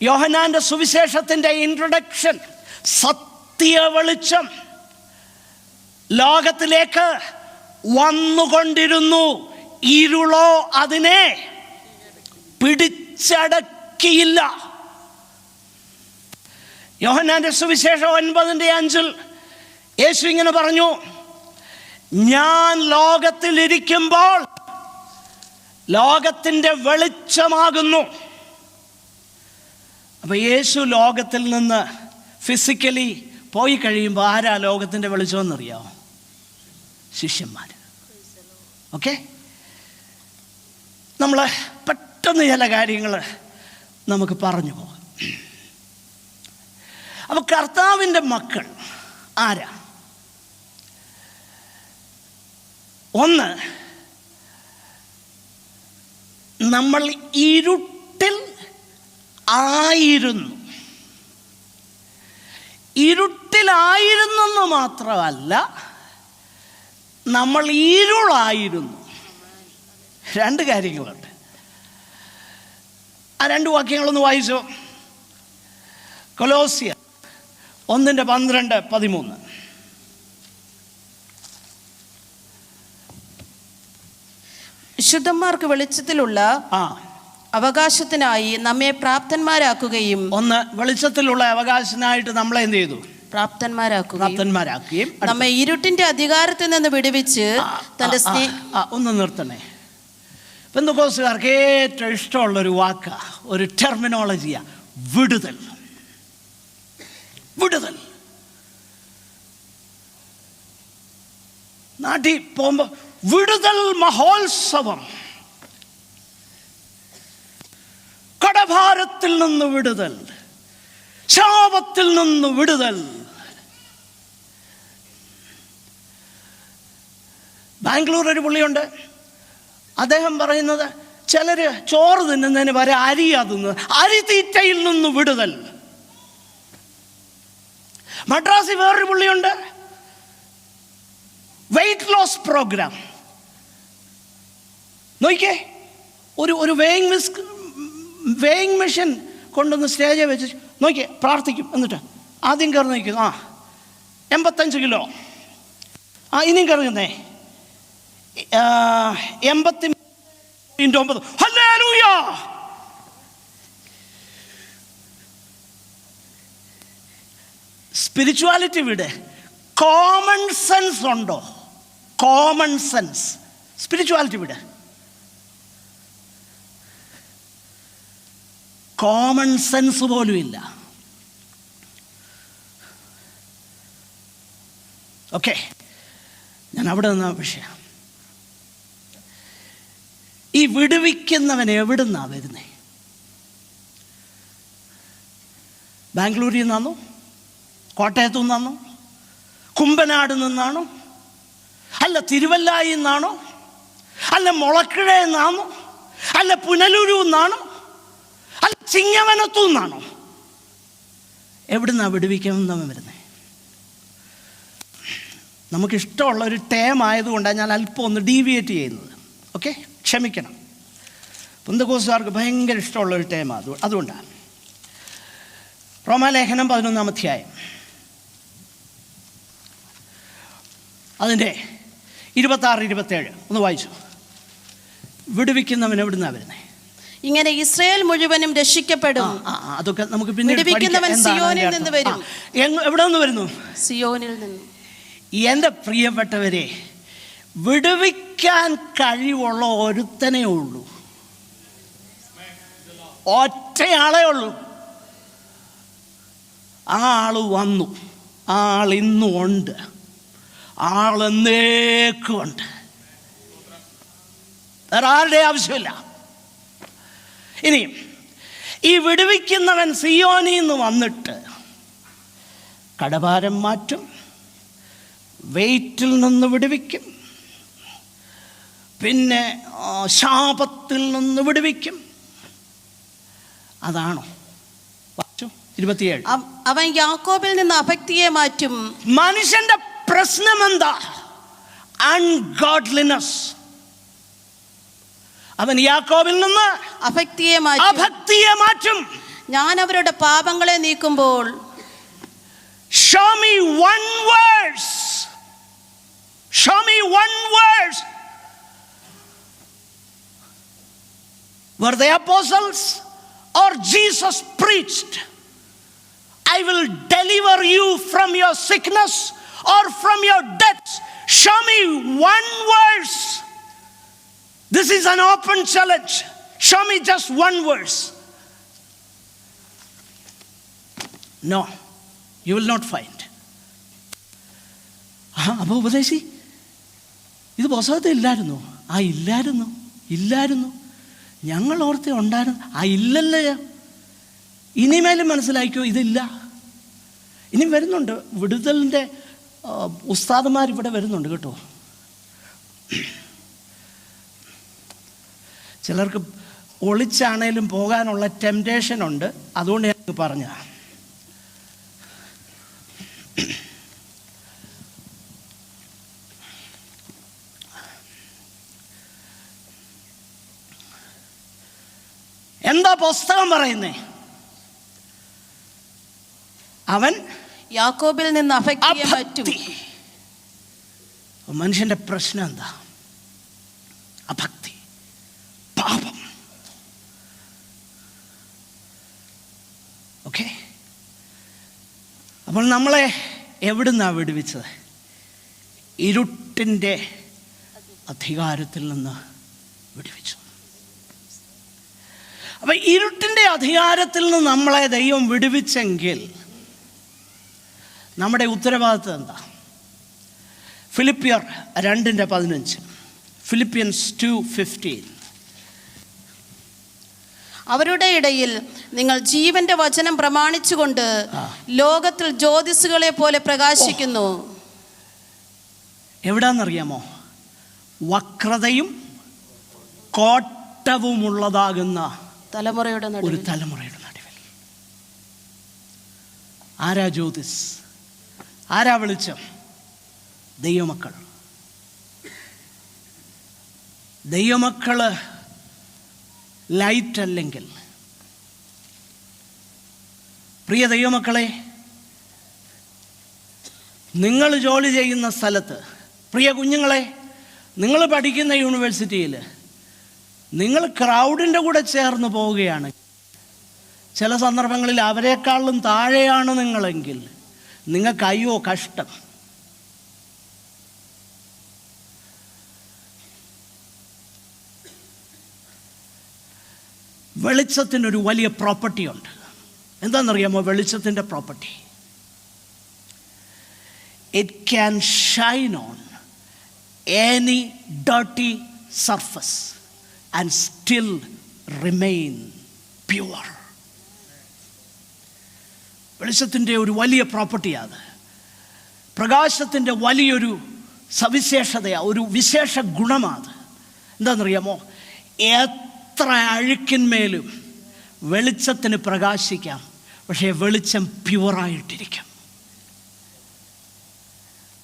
യോഹന്നാന്റെ സുവിശേഷത്തിൻ്റെ ഇൻട്രൊഡക്ഷൻ. സത്യ വെളിച്ചം ലോകത്തിലേക്ക് വന്നുകൊണ്ടിരുന്നു, ഇരുളോ അതിനെ പിടിച്ചടക്കിയില്ല. യോഹന്നാന്റെ സുവിശേഷം 9:5 യേശു ഇങ്ങനെ പറഞ്ഞു: ഞാൻ ലോകത്തിലിരിക്കുമ്പോൾ ലോകത്തിൻ്റെ വെളിച്ചമാകുന്നു. അപ്പോൾ യേശു ലോകത്തിൽ നിന്ന് ഫിസിക്കലി പോയി കഴിയുമ്പോൾ ആരാ ലോകത്തിൻ്റെ വെളിച്ചമെന്നറിയാമോ? ശിഷ്യന്മാർ. ഓക്കെ, നമ്മൾ പെട്ടെന്ന് ചില കാര്യങ്ങൾ നമുക്ക് പറഞ്ഞു പോകാം. അപ്പോൾ കർത്താവിൻ്റെ മക്കൾ ആരാ? ഒന്ന്, നമ്മൾ ഇരുട്ടിൽ ആയിരുന്നു. ഇരുട്ടിലായിരുന്നെന്ന് മാത്രമല്ല, നമ്മൾ ഇരുളായിരുന്നു. രണ്ട് കാര്യങ്ങളുണ്ട്. ആ രണ്ട് വാക്യങ്ങളൊന്ന് വായിച്ചോ. കൊലോസ്യർ 1:12-13. വിശുദ്ധന്മാർക്ക് വെളിച്ചത്തിലുള്ള അവകാശത്തിനായി നമ്മെ പ്രാപ്തന്മാരാക്കുകയും. ഒന്ന്, വെളിച്ചത്തിലുള്ള അവകാശത്തിനായിട്ട് നമ്മളെ എന്ത് ചെയ്തു? പ്രാപ്തന്മാരാക്കുകയും നമ്മെ ഇരുട്ടിന്റെ അധികാരത്തിൽ നിന്ന് വിടുവിച്ച് തന്റെ ഒന്ന് നിർത്തണേ. പെന്തക്കോസ്തുകാർക്ക് ഏറ്റവും ഇഷ്ടമുള്ളൊരു വാക്കാ, ഒരു ടെർമിനോളജിയാ, വിടുതൽ. വിടുതൽ. നാട്ടിൽ പോകുമ്പോൾ വിടുതൽ മഹോത്സവം, കടഭാരത്തിൽ നിന്ന് വിടുതൽ, ശാപത്തിൽ നിന്ന് വിടുതൽ. ബാംഗ്ലൂർ ഒരു പുള്ളിയുണ്ട്, അദ്ദേഹം പറയുന്നത് ചിലര് ചോറ് തിന്നുന്നതിന് വരെ അരിയാ തിന്നുന്നത്, അരി തീറ്റയിൽ നിന്ന് വിടുതൽ. മദ്രാസിൽ വേറൊരു പുള്ളിയുണ്ട്, വെയിറ്റ് ലോസ് പ്രോഗ്രാം. നോക്കിക്കേ, ഒരു വെയിങ് മെഷീൻ കൊണ്ടുവന്ന് സ്റ്റേജിൽ വെച്ച് നോക്കിയേ, പ്രാർത്ഥിക്കും. എന്നിട്ട് ആദ്യം കയറി നോക്കും, 85 കിലോ. ഇനിയും കയറുന്നേ 80 ഹല്ലേലൂയ. സ്പിരിച്വാലിറ്റി വിടെ കോമൺ സെൻസ് ഉണ്ടോ? Common sense. സ്പിരിച്വാലിറ്റി വിടെ കോമൺ സെൻസ് പോലും ഇല്ല. ഓക്കെ, ഞാൻ അവിടെ നിന്ന വിഷയം. ഈ വിടുവിക്കുന്നവൻ എവിടുന്നാ വരുന്നേ? ബാംഗ്ലൂരിൽ നിന്നാണോ? കോട്ടയത്തു നിന്നാണോ? കുമ്പനാട് നിന്നാണോ? അല്ല തിരുവല്ലായിൽ നിന്നാണോ? അല്ല മുളക്കിഴയിൽ നിന്നാണോ? അല്ല പുനലൂരിൽ നിന്നാണോ? അല്ല ചിങ്ങവനത്തു നിന്നാണോ? എവിടുന്നാ വിടുവിക്കുന്നവൻ വരുന്നേ? നമുക്കിഷ്ടമുള്ള ഒരു ടേം ആയതുകൊണ്ടാണ് ഞാൻ അല്പം ഒന്ന് ഡീവിയേറ്റ് ചെയ്യുന്നത്. ഓക്കെ, ക്ഷമിക്കണം. പെന്തക്കോസ്തുകാർക്ക് ഭയങ്കര ഇഷ്ടമുള്ള ഒരു ടേം അതുകൊണ്ടാണ്. റോമാലേഖനം 11-ാം അധ്യായം അതിൻ്റെ 26-27 ഒന്ന് വായിച്ചു. വിടുവിക്കുന്നവൻ എവിടുന്നാ വരുന്നേ? ഇങ്ങനെ ഇസ്രായേൽ മുഴുവനും രക്ഷിക്കപ്പെടും. അതൊക്കെ നമുക്ക് പിന്നെ സിയോനിൽ നിന്ന് വരും. എവിടെ നിന്ന് വരുന്നു? സിയോനിൽ നിന്ന്. എൻ്റെ പ്രിയപ്പെട്ടവരെ, വിടുവിക്കാൻ കഴിവുള്ള ഒരുത്തനേ ഉള്ളൂ. ഒറ്റയാളേ ഉള്ളൂ. ആ ആള് വന്നു, ആ ആൾ ഇന്നും ഉണ്ട്, ആളെന്നേക്കും ഉണ്ട്. വേറെ ആരുടെ ആവശ്യമില്ല. ഇനി ഈ വിടുവിക്കുന്നവൻ സിയോനിൽ നിന്ന് വന്നിട്ട് കടഭാരം മാറ്റും, വെയിറ്റിൽ നിന്ന് വിടുവിക്കും, പിന്നെ ശാപത്തിൽ നിന്ന് വിടുവിക്കും. അതാണോ? 27. അവൻ യാക്കോബിൽ നിന്ന് അഭക്തിയെ മാറ്റും. മനുഷ്യന്റെ പ്രശ്നം എന്താ? അൺഗോഡ്ലിനെസ്. അവൻ യാക്കോബിൽ നിന്ന് അഭക്തിയെ മാറ്റും. ഞാൻ അവരുടെ പാപങ്ങളെ നീക്കുമ്പോൾ. Show me one verse. Show me one verse where the apostles or Jesus preached, I will deliver you from your sickness or from your death. Show me one verse. This is an open challenge. Show me just one verse. No, you will not find. അപ്പോൾ ഉപദേശി, ഇത് പുസ്തകത്തിൽ ഇല്ലായിരുന്നു. ഇല്ലായിരുന്നു. ഞങ്ങൾ ഓർത്തെ ഉണ്ടായിരുന്നു. ഇല്ലല്ലേ. ഇനിമേലും മനസ്സിലാക്കിയോ, ഇതില്ല. ഇനി വരുന്നുണ്ട്, വിടുതലിൻ്റെ ഉസ്താദുമാർ ഇവിടെ വരുന്നുണ്ട് കേട്ടോ. ചിലർക്ക് ഒളിച്ചാണേലും പോകാനുള്ള ടെംപ്റ്റേഷൻ ഉണ്ട്. അതുകൊണ്ട് ഞാൻ പറഞ്ഞ എന്താ പുസ്തകം പറയുന്നേ? അവൻ യാക്കോബിൽ നിന്ന് അഭക്തിയെ മാറ്റും. മനുഷ്യന്റെ പ്രശ്നം എന്താ? അഭക്തി, പാപം. ഓക്കെ, അപ്പോൾ നമ്മളെ എവിടുന്നാ വിടുവിച്ചത്? ഇരുട്ടിൻ്റെ അധികാരത്തിൽ നിന്ന് വിടുവിച്ചു. അപ്പം ഇരുട്ടിൻ്റെ അധികാരത്തിൽ നിന്ന് നമ്മളെ ദൈവം വിടുവിച്ചെങ്കിൽ നമ്മുടെ ഉത്തരവാദിത്വം എന്താ? ഫിലിപ്പിയർ 2:15, Philippians 2:15. അവരുടെ ഇടയിൽ നിങ്ങൾ ജീവന്റെ വചനം പ്രമാണിച്ചുകൊണ്ട് ലോകത്തിൽ ജ്യോതിസുകളെ പോലെ പ്രകാശിക്കുന്നു. എവിടാന്നറിയാമോ? വക്രതയും കോട്ടവുമുള്ളതാകുന്ന ഒരു തലമുറയുടെ നടുവിൽ. ആരാ ജ്യോതിസ്? ആരാ വെളിച്ചം? ദൈവമക്കള് ലൈറ്റ് അല്ലെങ്കിൽ, പ്രിയ ദൈവമക്കളെ, നിങ്ങൾ ജോലി ചെയ്യുന്ന സ്ഥലത്ത്, പ്രിയ കുഞ്ഞുങ്ങളെ, നിങ്ങൾ പഠിക്കുന്ന യൂണിവേഴ്സിറ്റിയിൽ നിങ്ങൾ ക്രൗഡിൻ്റെ കൂടെ ചേർന്ന് പോവുകയാണ്. ചില സന്ദർഭങ്ങളിൽ അവരെക്കാളും താഴെയാണ് നിങ്ങളെങ്കിൽ നിങ്ങൾക്ക് അയ്യോ കഷ്ടം. വെളിച്ചത്തിനൊരു വലിയ പ്രോപ്പർട്ടി ഉണ്ട്. എന്താണെന്നറിയാമോ വെളിച്ചത്തിൻ്റെ property? It can shine on any dirty surface and still remain pure. വെളിച്ചത്തിൻ്റെ ഒരു വലിയ പ്രോപ്പർട്ടിയാണ്. പ്രകാശത്തിൻ്റെ വലിയൊരു സവിശേഷതയാണ്, ഒരു വിശേഷ ഗുണമാണ്. എന്താണെന്നറിയാമോ? എത്ര അഴുക്കിന്മേലും വെളിച്ചത്തിന് പ്രകാശിക്കാം, പക്ഷേ വെളിച്ചം പ്യുവറായിട്ടിരിക്കും.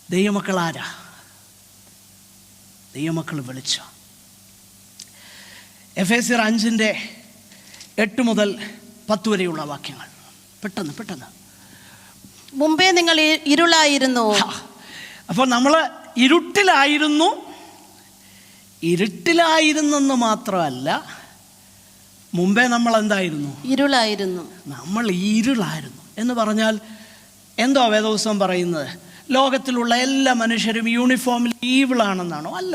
ദൈവമക്കൾ ആരാ? ദൈവമക്കൾ വെളിച്ചം. എഫേസ്യർ 5:8 മുതൽ 10 വരെയുള്ള വാക്യങ്ങൾ പെട്ടെന്ന്. മുമ്പേ നിങ്ങൾ ഇരുളായിരുന്നു. അപ്പോൾ നമ്മൾ ഇരുട്ടിലായിരുന്നെന്ന് മാത്രമല്ല, മുമ്പേ നമ്മൾ എന്തായിരുന്നു? ഇരുളായിരുന്നു. നമ്മൾ ഇരുളായിരുന്നു എന്ന് പറഞ്ഞാൽ എന്തോ വേദപുസ്തകം പറയുന്നത്? ലോകത്തിലുള്ള എല്ലാ മനുഷ്യരും യൂണിഫോമിൽ ഈവിളാണെന്നാണോ? അല്ല.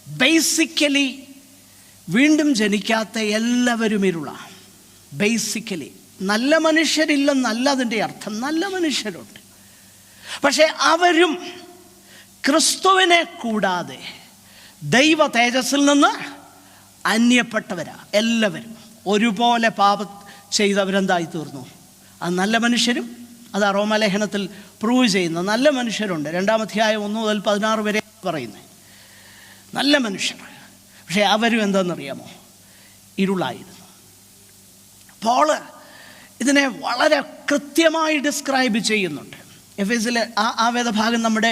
ബേസിക്കലി വീണ്ടും ജനിക്കാത്ത എല്ലാവരും ഇരുളാണ്. ബേസിക്കലി നല്ല മനുഷ്യരില്ലെന്നല്ല അതിൻ്റെ അർത്ഥം, നല്ല മനുഷ്യരുണ്ട്. പക്ഷേ അവരും ക്രിസ്തുവിനെ കൂടാതെ ദൈവ തേജസ്സിൽ നിന്ന് അന്യപ്പെട്ടവരാ. എല്ലാവരും ഒരുപോലെ പാപം ചെയ്തവരെന്തായി തീർന്നു. അത് നല്ല മനുഷ്യരും, അത് റോമാലേഖനത്തിൽ പ്രൂവ് ചെയ്യുന്ന നല്ല മനുഷ്യരുണ്ട്. 2-ാം അധ്യായം 1 മുതൽ 16 വരെ പറയുന്നത് നല്ല മനുഷ്യർ. പക്ഷേ അവരും എന്താണെന്നറിയാമോ? ഇരുളായിരുന്നു. പോള് ഇതിനെ വളരെ കൃത്യമായി ഡിസ്ക്രൈബ് ചെയ്യുന്നുണ്ട്. എഫേസിലെ ആ വേദഭാഗം നമ്മുടെ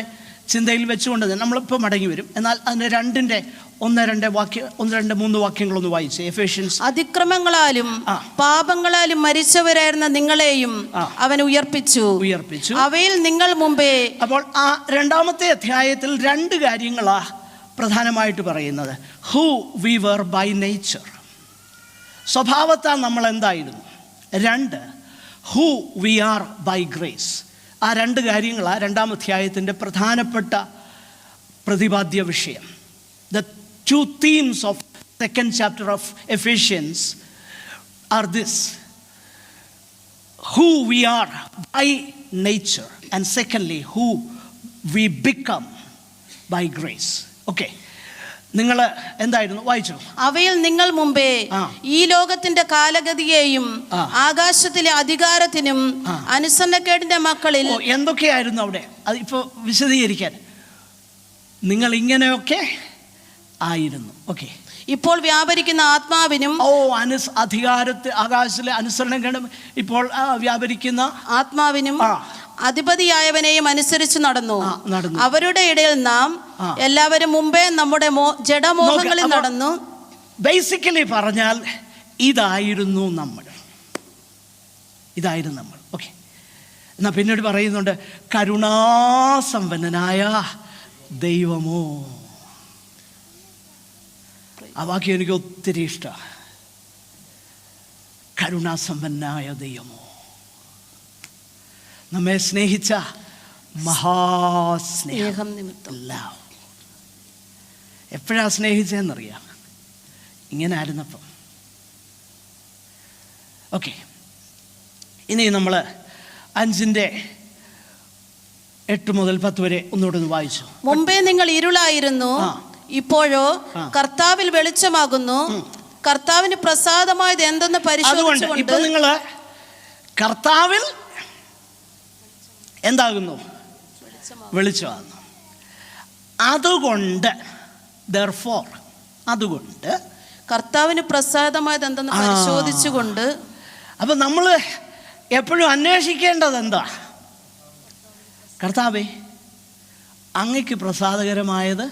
ചിന്തയിൽ വെച്ചുകൊണ്ട് നമ്മളിപ്പോൾ മടങ്ങി വരും. എന്നാൽ അതിൻ്റെ 1-2-3 വാക്യങ്ങളൊന്ന് വായിച്ച്. എഫേഷ്യൻസ്. അതിക്രമങ്ങളാലും പാപങ്ങളാലും മരിച്ചവരായിരുന്ന നിങ്ങളെയും അവൻ ഉയർപ്പിച്ചു. അവയിൽ നിങ്ങൾ മുമ്പേ. അപ്പോൾ ആ 2-ാമത്തെ അധ്യായത്തിൽ 2 കാര്യങ്ങളാ പ്രധാനമായിട്ട് പറയുന്നത്. Who we were by nature, സ്വഭാവത്താൽ നമ്മൾ എന്തായിരുന്നു. 2, who we are by grace. ആ 2 കാര്യങ്ങളാണ് 2-ാം അധ്യായത്തിൻ്റെ പ്രധാനപ്പെട്ട പ്രതിപാദ്യ വിഷയം. The 2 themes of 2nd chapter of Ephesians are this: who we are by nature, and secondly, who we become by grace. Okay. നിങ്ങൾ എന്തായിരുന്നു വായിച്ചു? അവയിൽ നിങ്ങൾ മുമ്പേ ഈ ലോകത്തിന്റെ കാലഗതിയെയും ആകാശത്തിലെ അധികാരത്തിനും അനുസരണക്കേടിന്റെ മക്കളിൽ. എന്തൊക്കെയായിരുന്നു അവിടെ? അത് ഇപ്പോൾ വിശദീകരിക്കാൻ. നിങ്ങൾ ഇങ്ങനെയൊക്കെ ആയിരുന്നു. ഓക്കെ. ഇപ്പോൾ വ്യാപരിക്കുന്ന ആത്മാവിനും. അധികാരത്തെ ആകാശത്തിലെ അനുസരണം ഇപ്പോൾ വ്യാപരിക്കുന്ന ആത്മാവിനും അധിപതിയായവനെയും അനുസരിച്ച് നടന്നു. അവരുടെ ഇടയിൽ നാം എല്ലാവരും മുമ്പേ നമ്മുടെ ജഡമോഹങ്ങളിൽ നടന്നു. ബേസിക്കലി പറഞ്ഞാൽ ഇതായിരുന്നു നമ്മൾ. ഓക്കെ. എന്നാ പിന്നീട് പറയുന്നുണ്ട്, കരുണാസമ്പന്നനായ ദൈവമോ. ആ വാക്യം എനിക്ക് ഒത്തിരി ഇഷ്ടമാണ്. കരുണാസമ്പന്നനായ ദൈവമോ, നമ്മെ സ്നേഹിച്ച മഹാസ്നേഹം നിമിത്തം. എപ്പോഴാ സ്നേഹിച്ചതെന്നറിയാം? ഇങ്ങനെ ആയിരുന്നപ്പം. ഓക്കെ. ഇനി നമ്മൾ 5:8 മുതൽ 10 വരെ ഒന്നുകൂടെ ഒന്ന് വായിച്ചു. മുമ്പേ നിങ്ങൾ ഇരുളായിരുന്നു, ഇപ്പോഴോ കർത്താവിൽ വെളിച്ചമാകുന്നു. കർത്താവിന് പ്രസാദമായത് എന്തെന്ന് പരിശോധിച്ചുകൊണ്ട്. ഇപ്പൊ നിങ്ങൾ കർത്താവിൽ എന്താകുന്നു? വെളിച്ചമാകുന്നു. അതുകൊണ്ട് കർത്താവിന് പ്രസാദമായത് എന്തെന്ന് പരിശോധിച്ചുകൊണ്ട്. അപ്പൊ നമ്മൾ എപ്പോഴും അന്വേഷിക്കേണ്ടത് എന്താ? കർത്താവേ, അങ്ങയ്ക്ക് പ്രസാദകരമായത്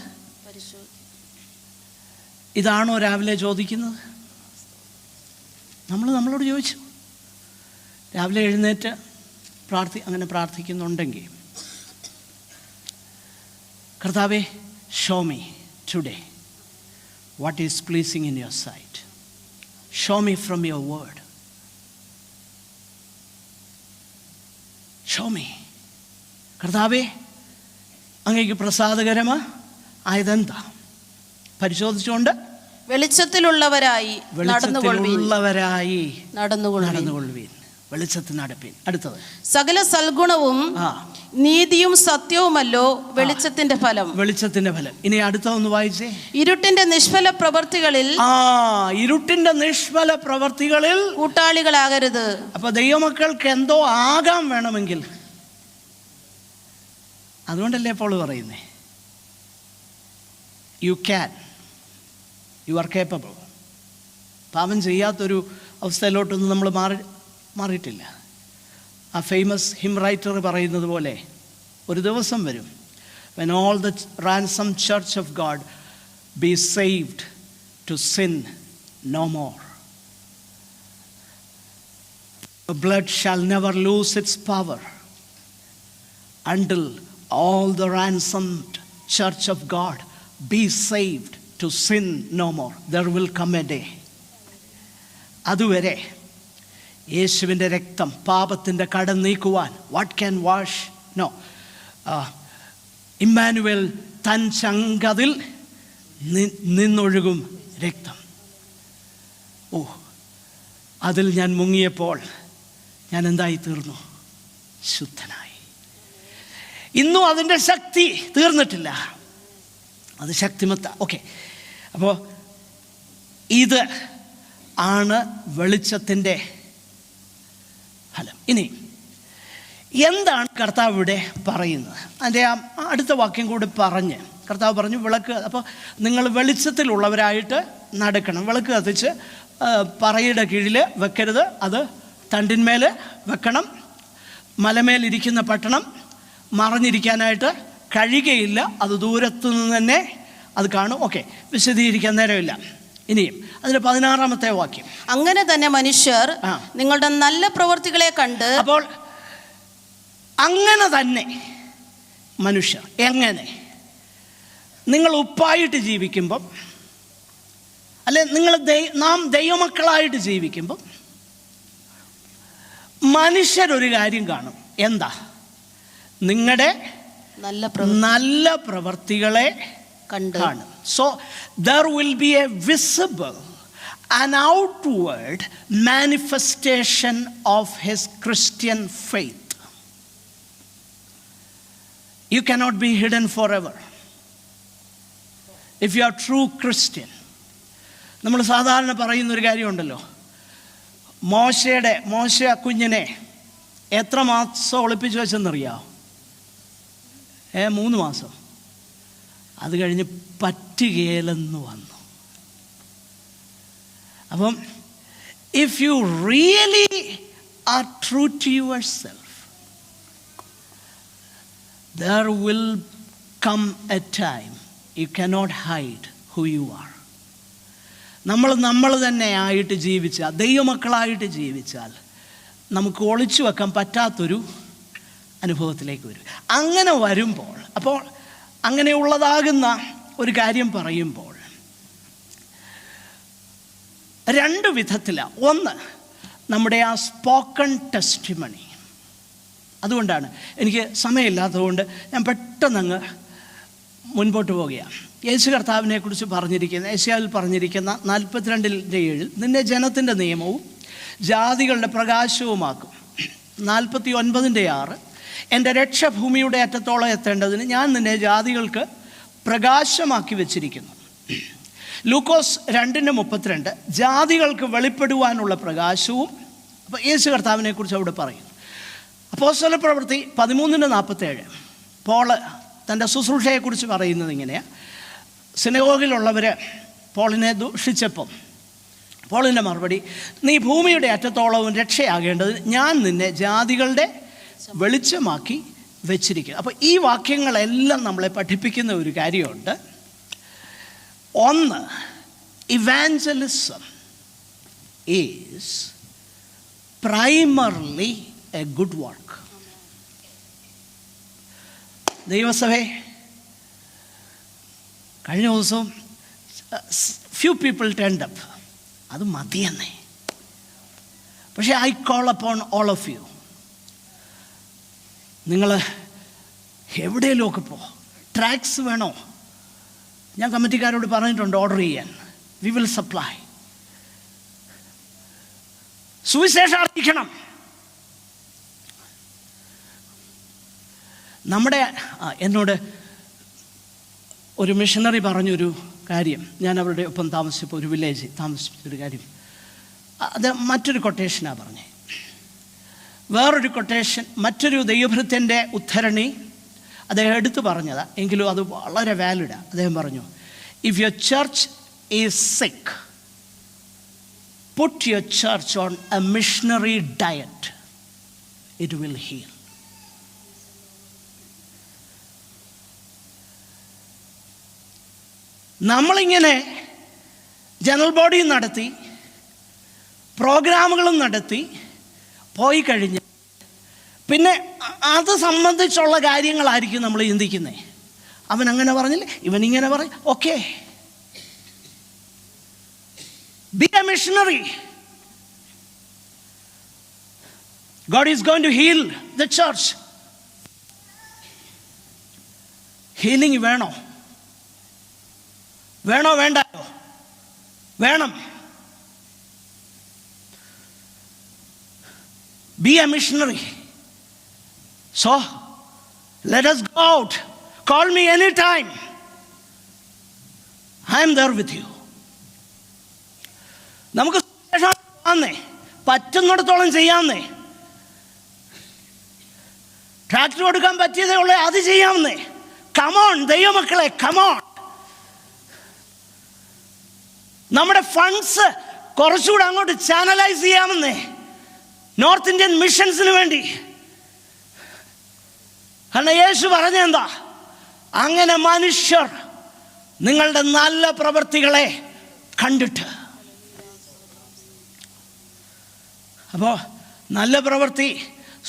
ഇതാണോ രാവിലെ ചോദിക്കുന്നത്? നമ്മളോട് ചോദിച്ചു. രാവിലെ എഴുന്നേറ്റ് അങ്ങനെ പ്രാർത്ഥിക്കുന്നുണ്ടെങ്കിൽ, കർത്താവേ, show me today what is pleasing in your sight. Show me from your word. Show me. കർത്താവേ, അങ്ങേക്ക് പ്രസാദകരമായതെന്താ? പരിശോധിച്ചുകൊണ്ട് വെളിച്ചത്തിലുള്ളവരായി നടന്നുകൊള്ളുവീൻ. വെളിച്ചത്തിൽ നടപ്പീൻ. അടുത്തത്, സകല സൽഗുണവും നീതിയും സത്യവുമല്ലോ വെളിച്ചത്തിന്റെ ഫലം. ഇനി അടുത്ത ഒന്ന് വായിച്ചേ. ഇരുട്ടിന്റെ നിഷ്ഫല പ്രവർത്തികളിൽ കൂട്ടാളികളാകരുത്. അപ്പൊ ദൈവമക്കൾക്ക് എന്തോ ആകാൻ വേണമെങ്കിൽ, അതുകൊണ്ടല്ലേ അപ്പോൾ പറയുന്നേ, യു ആർ കേപ്പബിൾ. പാപം ചെയ്യാത്തൊരു അവസ്ഥയിലോട്ടൊന്നും നമ്മൾ മാറിയിട്ടില്ല. ആ ഫേമസ് ഹിം റൈറ്റർ പറയുന്നത് പോലെ ഒരു ദിവസം വരും, when all the ransom church of God be saved to sin no more. The blood shall never lose its power until all the ransomed church of God be saved to sin no more. There will come a day. അതുവരെ യേശുവിൻ്റെ രക്തം പാപത്തിൻ്റെ കടം നീക്കുവാൻ, വാട്ട് ക്യാൻ വാഷ്? നോ, ഇമ്മാനുവേൽ തൻ ചങ്കതിൽ നിന്നൊഴുകും രക്തം. അതിൽ ഞാൻ മുങ്ങിയപ്പോൾ ഞാൻ എന്തായി തീർന്നു? ശുദ്ധനായി. ഇന്നും അതിൻ്റെ ശക്തി തീർന്നിട്ടില്ല, അത് ശക്തിമത്ത. ഓക്കെ, അപ്പോൾ ഇത് ആണ് വെളിച്ചത്തിൻ്റെ ഫലം. ഇനി എന്താണ് കർത്താവ് ഇവിടെ പറയുന്നത്? അതിൻ്റെ അടുത്ത വാക്യം കൂടി പറഞ്ഞ് കർത്താവ് പറഞ്ഞു, വിളക്ക്. അപ്പോൾ നിങ്ങൾ വെളിച്ചത്തിലുള്ളവരായിട്ട് നടക്കണം. വിളക്ക് കത്തിച്ച് പറയുടെ കീഴിൽ വെക്കരുത്, അത് തണ്ടിന്മേൽ വെക്കണം. മലമേലിരിക്കുന്ന പട്ടണം മറഞ്ഞിരിക്കാനായിട്ട് കഴിയുകയില്ല, അത് ദൂരത്തു നിന്ന് തന്നെ അത് കാണും. ഓക്കെ, വിശദീകരിക്കാൻ നേരമില്ല. ഇനിയും അതിൻ്റെ 16-ാമത്തെ വാക്യം, അങ്ങനെ തന്നെ മനുഷ്യർ നിങ്ങളുടെ നല്ല പ്രവൃത്തികളെ കണ്ട്. അപ്പോൾ അങ്ങനെ തന്നെ മനുഷ്യർ, എങ്ങനെ? നിങ്ങൾ ഉപ്പായിട്ട് ജീവിക്കുമ്പം, അല്ലെ നാം ദൈവമക്കളായിട്ട് ജീവിക്കുമ്പം മനുഷ്യരൊരു കാര്യം കാണും. എന്താ? നിങ്ങളുടെ നല്ല പ്രവൃത്തികളെ കാണും. So there will be a visible an outward manifestation of his Christian faith. You cannot be hidden forever if you are true Christian. നമ്മൾ സാധാരണ പറയുന്നൊരു കാര്യമുണ്ടല്ലോ, മോശ കുഞ്ഞിനെ എത്ര മാസം ഒളിപ്പിച്ചു വെച്ചെന്നറിയാമോ? 3 മാസം. അത് കഴിഞ്ഞ് പറ്റുകയില്ലെന്ന് വന്നു. അപ്പം if you really are true to yourself, there will come a time you cannot hide who you are. നമ്മൾ തന്നെ ആയിട്ട് ജീവിച്ചാൽ, ദൈവമക്കളായിട്ട് ജീവിച്ചാൽ, നമുക്ക് ഒളിച്ചു വെക്കാൻ പറ്റാത്തൊരു അനുഭവത്തിലേക്ക് വരും. അങ്ങനെ വരുമ്പോൾ, അപ്പോൾ അങ്ങനെയുള്ളതാകുന്ന ഒരു കാര്യം പറയുമ്പോൾ 2 വിധത്തിലാണ്. ഒന്ന്, നമ്മുടെ ആ സ്പോക്കൺ ടെസ്റ്റിമണി. അതുകൊണ്ടാണ് എനിക്ക് സമയമില്ലാത്തതുകൊണ്ട് ഞാൻ പെട്ടെന്നങ്ങ് മുൻപോട്ട് പോവുകയാണ്. യേശു കർത്താവിനെ കുറിച്ച് പറഞ്ഞിരിക്കുന്ന, യേശയ്യാവിൽ പറഞ്ഞിരിക്കുന്ന 42:7, നിന്നെ ജനത്തിൻ്റെ നിയമവും ജാതികളുടെ പ്രകാശവുമാക്കും. 49:6, എൻ്റെ രക്ഷ ഭൂമിയുടെ അറ്റത്തോളം എത്തേണ്ടതിന് ഞാൻ നിന്നെ ജാതികൾക്ക് പ്രകാശമാക്കി വെച്ചിരിക്കുന്നു. ലൂക്കോസ് 2:32, ജാതികൾക്ക് വെളിപ്പെടുവാനുള്ള പ്രകാശവും. അപ്പോൾ യേശു കർത്താവിനെ കുറിച്ച് അവിടെ പറയുന്നു. അപ്പോസ്തല പ്രവൃത്തി 13:47, പോള് തൻ്റെ ശുശ്രൂഷയെക്കുറിച്ച് പറയുന്നത് ഇങ്ങനെയാണ്. സിനഗോഗിലുള്ളവർ പോളിനെ ദൂഷിച്ചപ്പം പോളിൻ്റെ മറുപടി, നീ ഭൂമിയുടെ അറ്റത്തോളവും രക്ഷയാകേണ്ടതിന് ഞാൻ നിന്നെ ജാതികളുടെ വെളിച്ചമാക്കി വെച്ചിരിക്കുന്നു. അപ്പോൾ ഈ വാക്യങ്ങളെല്ലാം നമ്മളെ പഠിപ്പിക്കുന്ന ഒരു കാര്യമുണ്ട്. ഒന്ന്, evangelism is primarily a good work. ദൈവസഭേ, കഴിഞ്ഞ ദിവസവും few people turned up. അത് മതിയെന്നേ. പക്ഷേ I call upon all of you, നിങ്ങൾ എവിടെയെങ്കിലുമൊക്കെ ട്രാക്സ് വേണോ? ഞാൻ കമ്മിറ്റിക്കാരോട് പറഞ്ഞിട്ടുണ്ട് ഓർഡർ ചെയ്യാൻ. We will supply. സുവിശേഷം അറിയിക്കണം. എന്നോട് ഒരു മിഷണറി പറഞ്ഞൊരു കാര്യം, ഞാൻ അവരുടെ ഒപ്പം താമസിച്ചപ്പോൾ, ഒരു വില്ലേജ് താമസിച്ചൊരു കാര്യം, അത് മറ്റൊരു കൊട്ടേഷനാണ് പറഞ്ഞത്. വേറൊരു കൊട്ടേഷൻ, മറ്റൊരു ദൈവഭൃത്യൻ്റെ ഉദ്ധരണി അദ്ദേഹം എടുത്തു പറഞ്ഞതാണ്, എങ്കിലും അത് വളരെ വാലിഡാണ്. അദ്ദേഹം പറഞ്ഞു, ഇഫ് യുവർ ചർച്ച് ഈസ് സിക്ക്, put your church on a missionary diet, it will heal. നമ്മളിങ്ങനെ ജനറൽ ബോഡി നടത്തി പ്രോഗ്രാമുകളും നടത്തി പോയി കഴിഞ്ഞ് പിന്നെ അത് സംബന്ധിച്ചുള്ള കാര്യങ്ങളായിരിക്കും നമ്മൾ ചിന്തിക്കുന്നത്. അവൻ അങ്ങനെ പറഞ്ഞില്ലേ, ഇവനിങ്ങനെ പറയും. Okay, be a missionary. God is going to heal the church. Healing വേണോ വേണ്ടായോ? വേണം. Be a missionary. So, let us go out. Call me anytime. I am there with you. നമുക്ക് ചെയ്യാന്നേ, പറ്റുന്നിടത്തോളം ചെയ്യാന്നേ. ട്രാക്ടർ കൊടുക്കാൻ പറ്റിയതേ ഉള്ളൂ, അത് ചെയ്യാമെന്നേ. കമോൺ ദൈവമക്കളെ, കമോൺ. നമ്മുടെ ഫണ്ട്സ് കുറച്ചുകൂടെ അങ്ങോട്ട് ചാനലൈസ് ചെയ്യാമെന്നേ, നോർത്ത് ഇന്ത്യൻ മിഷൻസിന് വേണ്ടി. കാരണം യേശു പറഞ്ഞെന്താ, അങ്ങനെ മനുഷ്യർ നിങ്ങളുടെ നല്ല പ്രവൃത്തികളെ കണ്ടിട്ട്. അപ്പോൾ നല്ല പ്രവൃത്തി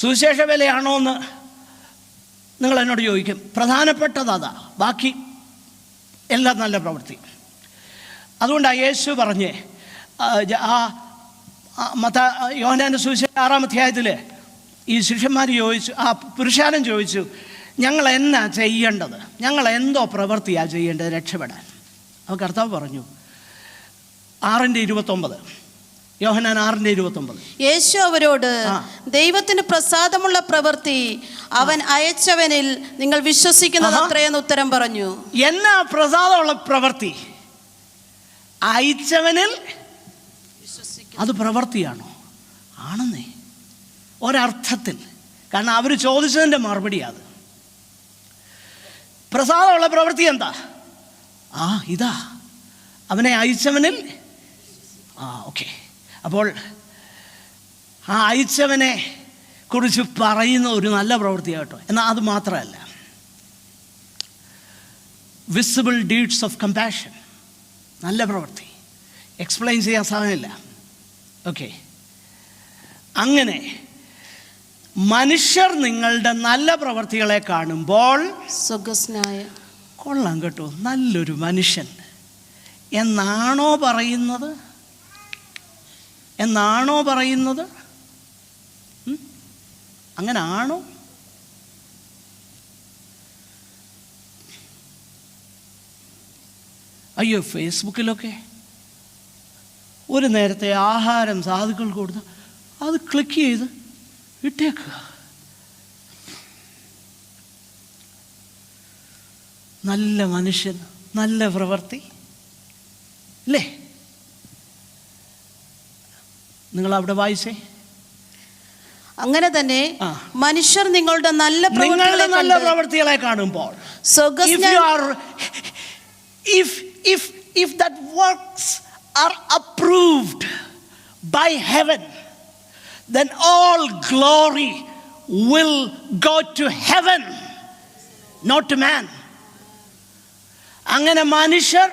സുവിശേഷ വിലയാണോ എന്ന് നിങ്ങൾ എന്നോട് ചോദിക്കും. പ്രധാനപ്പെട്ടത് അതാ, ബാക്കി എല്ലാം നല്ല പ്രവൃത്തി. അതുകൊണ്ടാണ് യേശു പറഞ്ഞേ, യോഹന്നാന്റെ സുവിശേഷം 6-ാം അധ്യായത്തിൽ ഈ ശിഷ്യന്മാർ ചോദിച്ചു, ആ പുരുഷാരം ചോദിച്ചു, ഞങ്ങൾ എന്നാ ചെയ്യേണ്ടത്, ഞങ്ങൾ എന്തോ പ്രവൃത്തിയാണ് ചെയ്യേണ്ടത് രക്ഷപ്പെടാൻ. അപ്പോൾ കർത്താവ് പറഞ്ഞു 6:29, യോഹന്നാൻ 6:29. യേശു അവരോട്, ദൈവത്തിന് പ്രസാദമുള്ള പ്രവൃത്തി അവൻ അയച്ചവനിൽ നിങ്ങൾ വിശ്വസിക്കുന്നത് അത്രയെന്ന് ഉത്തരം പറഞ്ഞു. എന്നാ പ്രസാദമുള്ള പ്രവൃത്തി? അയച്ചവനിൽ അത് പ്രവൃത്തിയാണോ? ആണെന്നേ, ഒരർത്ഥത്തിൽ. കാരണം അവർ ചോദിച്ചതിൻ്റെ മറുപടി അത്. പ്രസാദമുള്ള പ്രവൃത്തി എന്താ? ഇതാ, അവനെ അയച്ചവനിൽ. ഓക്കെ. അപ്പോൾ ആ അയച്ചവനെ കുറിച്ച് പറയുന്ന ഒരു നല്ല പ്രവൃത്തിയാണ് കേട്ടോ. എന്നാൽ അത് മാത്രമല്ല, വിസിബിൾ ഡീഡ്സ് ഓഫ് കമ്പാഷൻ, നല്ല പ്രവൃത്തി. എക്സ്പ്ലെയിൻ ചെയ്യാൻ സാധ്യമല്ല. ഓക്കെ. അങ്ങനെ മനുഷ്യർ നിങ്ങളുടെ നല്ല പ്രവൃത്തികളെ കാണുമ്പോൾ സ്വർഗ്ഗസ്നായ, കൊള്ളാം കേട്ടോ, നല്ലൊരു മനുഷ്യൻ എന്നാണോ പറയുന്നത്? എന്നാണോ പറയുന്നത്? അങ്ങനെ ആണോ? അയ്യോ, ഫേസ്ബുക്കിലൊക്കെ ഒരു നേരത്തെ ആഹാരം സാധുക്കൾക്ക് കൊടുത്ത് അത് ക്ലിക്ക് ചെയ്ത് ഇട്ടേക്കുക. നല്ല മനുഷ്യൻ, നല്ല പ്രവൃത്തി അല്ലേ? നിങ്ങൾ അവിടെ വായിച്ചേ. അങ്ങനെ തന്നെ മനുഷ്യർ നിങ്ങളുടെ നല്ല പ്രവൃത്തികളെ കാണുമ്പോൾ, if that works are approved by heaven, then all glory will go to heaven, not to man. അങ്ങനെ മനുഷ്യർ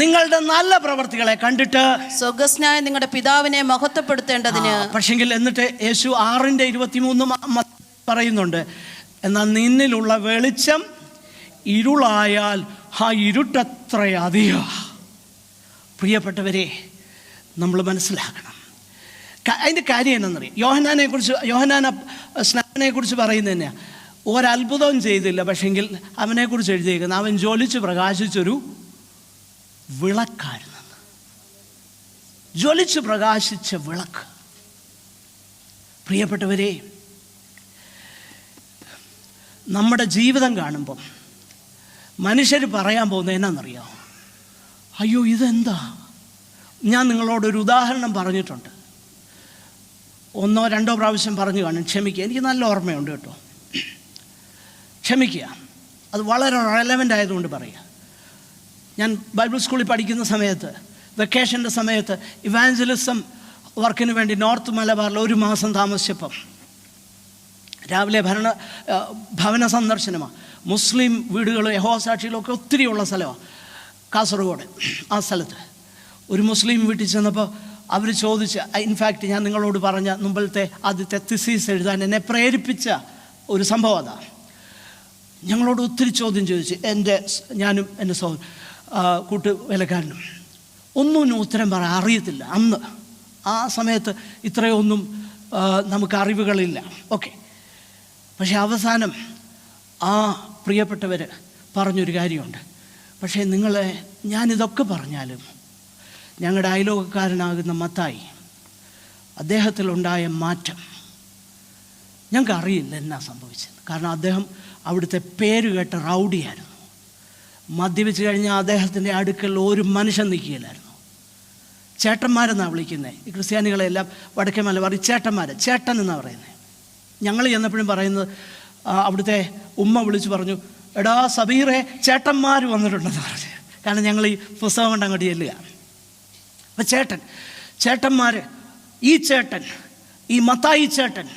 നിങ്ങളുടെ നല്ല പ്രവൃത്തികളെ കണ്ടിട്ട് സ്വർഗ്ഗസ്നായ നിങ്ങളുടെ പിതാവിനെ മഹത്വപ്പെടുത്തേണ്ടതിന്. പക്ഷെങ്കിൽ എന്നിട്ട് യേശു 6:23 പറയുന്നുണ്ട്, എന്നാൽ നിന്നിലുള്ള വെളിച്ചം ഇരുളായാൽ ആ ഇരുട്ടത്രയധികം. പ്രിയപ്പെട്ടവരെ, നമ്മൾ മനസ്സിലാക്കണം. അതിൻ്റെ കാര്യം എന്നറിയാം. യോഹന്നാൻ സ്നാപനെക്കുറിച്ച് പറയുന്നത് തന്നെയാണ്. ഒരത്ഭുതവും ചെയ്തില്ല, പക്ഷെങ്കിൽ അവനെക്കുറിച്ച് എഴുതിയിരിക്കുന്നത് അവൻ ജ്വലിച്ച് പ്രകാശിച്ചൊരു വിളക്കായിരുന്നു. ജ്വലിച്ച് പ്രകാശിച്ച വിളക്ക്. പ്രിയപ്പെട്ടവരെ, നമ്മുടെ ജീവിതം കാണുമ്പം മനുഷ്യർ പറയാൻ പോകുന്നത് എന്നാണെന്നറിയാമോ? അയ്യോ, ഇതെന്താ? ഞാൻ നിങ്ങളോടൊരു ഉദാഹരണം പറഞ്ഞിട്ടുണ്ട്, 1-2 പ്രാവശ്യം പറഞ്ഞു കാണും. ക്ഷമിക്കുക, എനിക്ക് നല്ല ഓർമ്മയുണ്ട് കേട്ടോ. ക്ഷമിക്കുക, അത് വളരെ റെലവൻ്റ് ആയതുകൊണ്ട് പറയുക. ഞാൻ ബൈബിൾ സ്കൂളിൽ പഠിക്കുന്ന സമയത്ത്, വെക്കേഷൻ്റെ സമയത്ത് ഇവാഞ്ചലിസം വർക്കിന് വേണ്ടി നോർത്ത് മലബാറിൽ 1 മാസം താമസിച്ചപ്പം രാവിലെ ഭവന സന്ദർശനമാണ്. മുസ്ലിം വീടുകളും യഹോവസാക്ഷികളൊക്കെ ഒത്തിരിയുള്ള സ്ഥലമാണ് കാസർഗോഡ്. ആ സ്ഥലത്ത് ഒരു മുസ്ലിം വീട്ടിൽ ചെന്നപ്പോൾ അവർ ചോദിച്ച, ഇൻഫാക്റ്റ് ഞാൻ നിങ്ങളോട് പറഞ്ഞ മുമ്പിലത്തെ ആദ്യത്തെ തിസീസ് എഴുതാൻ എന്നെ പ്രേരിപ്പിച്ച ഒരു സംഭവം അതാണ്. ഞങ്ങളോട് ഒത്തിരി ചോദ്യം ചോദിച്ചു, ഞാനും എൻ്റെ കൂട്ടുവേലക്കാരനും. ഒന്നും ഉത്തരം പറയാൻ അറിയത്തില്ല. അന്ന് ആ സമയത്ത് ഇത്രയൊന്നും നമുക്ക് അറിവുകളില്ല. ഓക്കെ. പക്ഷെ അവസാനം ആ പ്രിയപ്പെട്ടവർ പറഞ്ഞൊരു കാര്യമുണ്ട്. പക്ഷേ ഞാനിതൊക്കെ പറഞ്ഞാലും ഞങ്ങളുടെ അയലോകക്കാരനാകുന്ന മത്തായി, അദ്ദേഹത്തിലുണ്ടായ മാറ്റം ഞങ്ങൾക്ക് അറിയില്ല എന്നാ സംഭവിച്ചത്. കാരണം അദ്ദേഹം അവിടുത്തെ പേര് കേട്ട റൗഡിയായിരുന്നു. മദ്യപിച്ച് കഴിഞ്ഞാൽ അദ്ദേഹത്തിൻ്റെ അടുക്കൽ ഒരു മനുഷ്യൻ നിൽക്കുകയില്ലായിരുന്നു. ചേട്ടന്മാരെന്നാണ് വിളിക്കുന്നത്. ഈ ക്രിസ്ത്യാനികളെല്ലാം വടക്കേ മലബാർ ചേട്ടൻ എന്നാണ് പറയുന്നത്. ഞങ്ങൾ ചെന്നപ്പോഴും പറയുന്നത്, അവിടുത്തെ ഉമ്മ വിളിച്ച് പറഞ്ഞു, എടാ സബീറെ, ചേട്ടന്മാർ വന്നിട്ടുണ്ടെന്ന് പറഞ്ഞു. കാരണം ഞങ്ങൾ ഈ പുസ്തകം കൊണ്ട് അങ്ങോട്ട് ചെല്ലുക. അപ്പം ചേട്ടന്മാർ, ഈ ചേട്ടൻ, ഈ മത്തായി ചേട്ടൻ,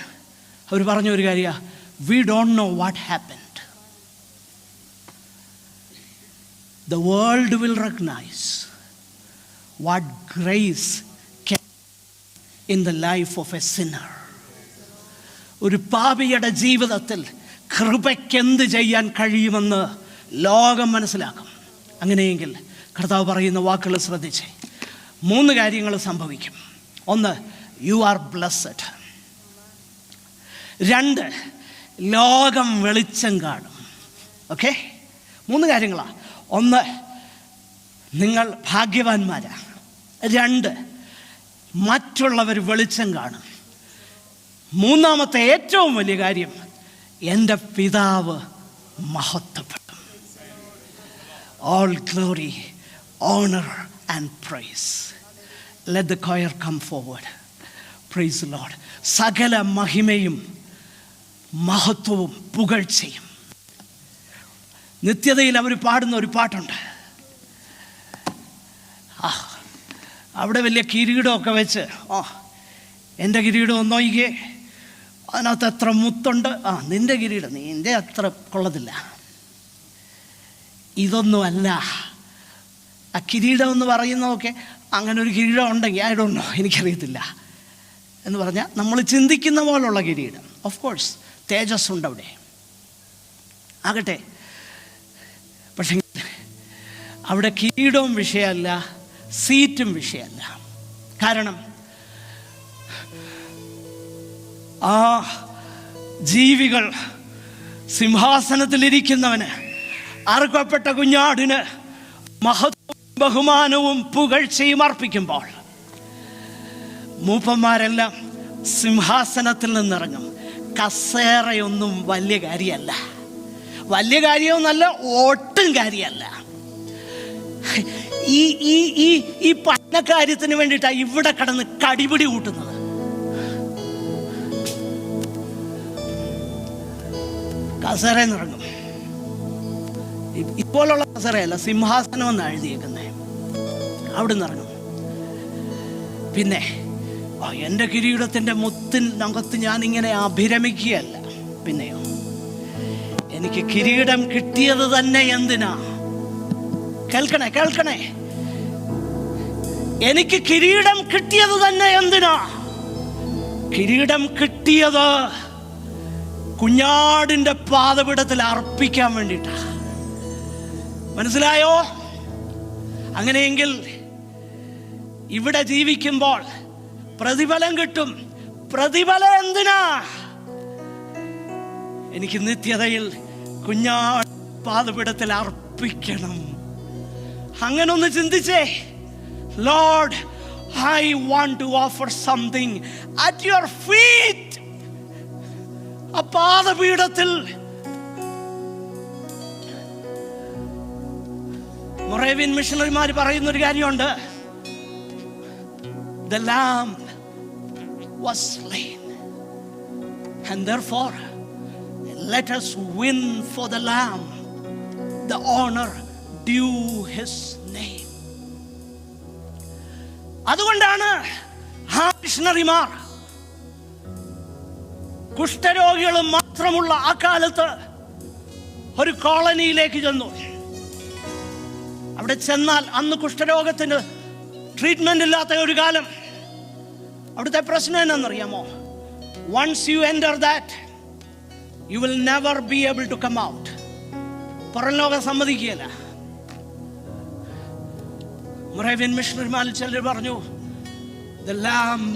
അവർ പറഞ്ഞ ഒരു കാര്യമാണ്, we don't know what happened. The world will recognize what grace can in the life of a sinner. ഒരു പാപിയുടെ ജീവിതത്തിൽ കൃപയ്ക്ക് എന്ത് ചെയ്യാൻ കഴിയുമെന്ന് ലോകം മനസ്സിലാക്കും. അങ്ങനെയെങ്കിൽ കർത്താവ് പറയുന്ന വാക്കുകൾ ശ്രദ്ധിച്ച് 3 കാര്യങ്ങൾ സംഭവിക്കും. 1, യു ആർ ബ്ലെസ്സഡ്. 2, ലോകം വെളിച്ചം കാണും. ഓക്കെ, 3 കാര്യങ്ങളാണ്. 1, നിങ്ങൾ ഭാഗ്യവാന്മാരാണ്. 2, മറ്റുള്ളവർ വെളിച്ചം കാണും. 3-ാമത്തെ ഏറ്റവും വലിയ കാര്യം, എൻ്റെ പിതാവ് മഹത്വപ്പെടും. All glory, honor and praise. Let the choir come forward. Praise the Lord. സകല മഹിമയും മഹത്വവും പുകഴ്ചയും. നിത്യതയിൽ അവർ പാടുന്ന ഒരു പാട്ടുണ്ട്. അവിടെ വലിയ കിരീടമൊക്കെ വെച്ച്, എൻ്റെ കിരീടം ഒന്നോയിക്കേ, അതിനകത്ത് എത്ര മുത്തുണ്ട്, നിൻ്റെ കിരീടം നിൻ്റെ അത്ര കൊള്ളത്തില്ല. ഇതൊന്നുമല്ല ആ കിരീടം എന്ന് പറയുന്നതൊക്കെ. അങ്ങനെ ഒരു കിരീടം ഉണ്ടെങ്കിൽ ഐ ഡോണ്ട് നോ, എനിക്കറിയത്തില്ല. എന്ന് പറഞ്ഞാൽ നമ്മൾ ചിന്തിക്കുന്ന പോലുള്ള കിരീടം. ഓഫ് കോഴ്സ് തേജസ് ഉണ്ട് അവിടെ, ആകട്ടെ. പക്ഷേ അവിടെ കിരീടവും വിഷയമല്ല, സീറ്റും വിഷയമല്ല. കാരണം ആ ജീവികൾ സിംഹാസനത്തിലിരിക്കുന്നവന്, അറുക്കപ്പെട്ട കുഞ്ഞാടിന് മഹത്വവും ബഹുമാനവും പുകഴ്ചയും അർപ്പിക്കുമ്പോൾ മൂപ്പന്മാരെല്ലാം സിംഹാസനത്തിൽ നിന്നിറങ്ങും. കസേരയൊന്നും വലിയ കാര്യമല്ല, വലിയ കാര്യമൊന്നല്ല, ഒട്ടും കാര്യമല്ല. ഈ പന്ന കാര്യത്തിന് വേണ്ടിയിട്ടാണ് ഇവിടെ കിടന്ന് കടിപിടി കൂട്ടുന്നത്. കസേരന്നിറങ്ങും. ഇപ്പോഴുള്ള കസേരയല്ല, സിംഹാസനം എന്നാണ് എഴുതിയേക്കുന്നത്. അവിടെ നിന്ന് ഇറങ്ങും. പിന്നെ എൻ്റെ കിരീടത്തിൻ്റെ മുത്തിനകത്ത് ഞാനിങ്ങനെ അഭിരമിക്കുകയല്ല. പിന്നെയോ, എനിക്ക് കിരീടം കിട്ടിയത് തന്നെ എന്തിനാ? കേൾക്കണേ, എനിക്ക് കിരീടം കിട്ടിയത് തന്നെ എന്തിനാ? കിരീടം കിട്ടിയത് കുഞ്ഞാടിൻ്റെ പാദപീഠത്തിൽ അർപ്പിക്കാൻ വേണ്ടിയിട്ടാ. മനസ്സിലായോ? അങ്ങനെയെങ്കിൽ ഇവിടെ ജീവിക്കുമ്പോൾ പ്രതിഫലം കിട്ടും. പ്രതിഫലം എന്തിനാ? എനിക്ക് നിത്യതയിൽ കുഞ്ഞാട് പാദപീഠത്തിൽ അർപ്പിക്കണം. അങ്ങനെ ഒന്ന് ചിന്തിച്ചേ. Lord, I want to offer something at your feet. ആ പാദപീഠത്തിൽ മൊറേവിയൻ മിഷണറിമാർ പറയുന്നൊരു കാര്യമുണ്ട്. The lamb was slain, and therefore let us win for the lamb the honor due his name. അതുകൊണ്ടാണ് ആ മിഷണറിമാർ കുഷ്ഠരോഗികളും മാത്രമുള്ള ആ കാലത്ത് ഒരു കോളനിയിലേക്ക് ചെന്നു. അവിടെ ചെന്നാൽ അന്ന് കുഷ്ഠരോഗത്തിന് ട്രീറ്റ്മെന്റ് ഇല്ലാത്ത ഒരു കാലം. അവിടുത്തെ പ്രശ്നം എന്നാണെന്നറിയാമോ? Once you enter that you will never be able to come out. പുറം ലോകം സമ്മതിക്കുകയില്ല. മൊറേവിയൻ മിഷണറിമാരിൽ ചിലർ പറഞ്ഞു, the lamb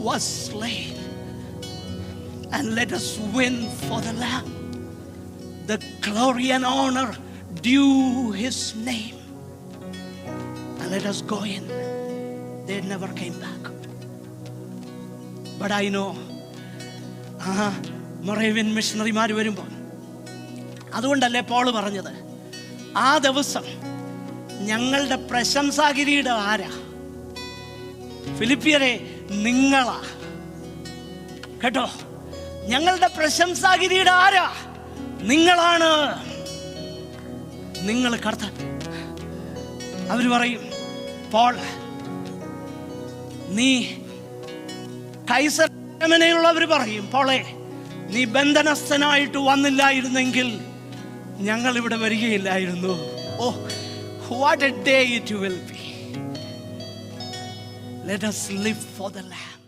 was slain and let us win for the lamb the glory and honor due his name and let us go in. They never came back. But I know Moravian മിഷണറിമാർ വരുമ്പോൾ. അതുകൊണ്ടല്ലേ പോൾ പറഞ്ഞത്, ആ ദിവസം ഞങ്ങളുടെ പ്രശംസാകിരീടം ആരാ? ഫിലിപ്പിയരെ, നിങ്ങളാ കേട്ടോ. ഞങ്ങളുടെ പ്രശംസാകിരീടം ആരാ? നിങ്ങളാണ്. നിങ്ങൾ കർത്താൻ. അവർ പറയും, പോൾ, നീ കൈസരമനയുള്ളവർ പറയും, പോളെ, നീ ബന്ധനസ്ഥനായിട്ട് വന്നില്ലായിരുന്നെങ്കിൽ ഞങ്ങൾ ഇവിടെ വരികയില്ലായിരുന്നു. ഓ, what a day it will be. Let us live for the Lamb.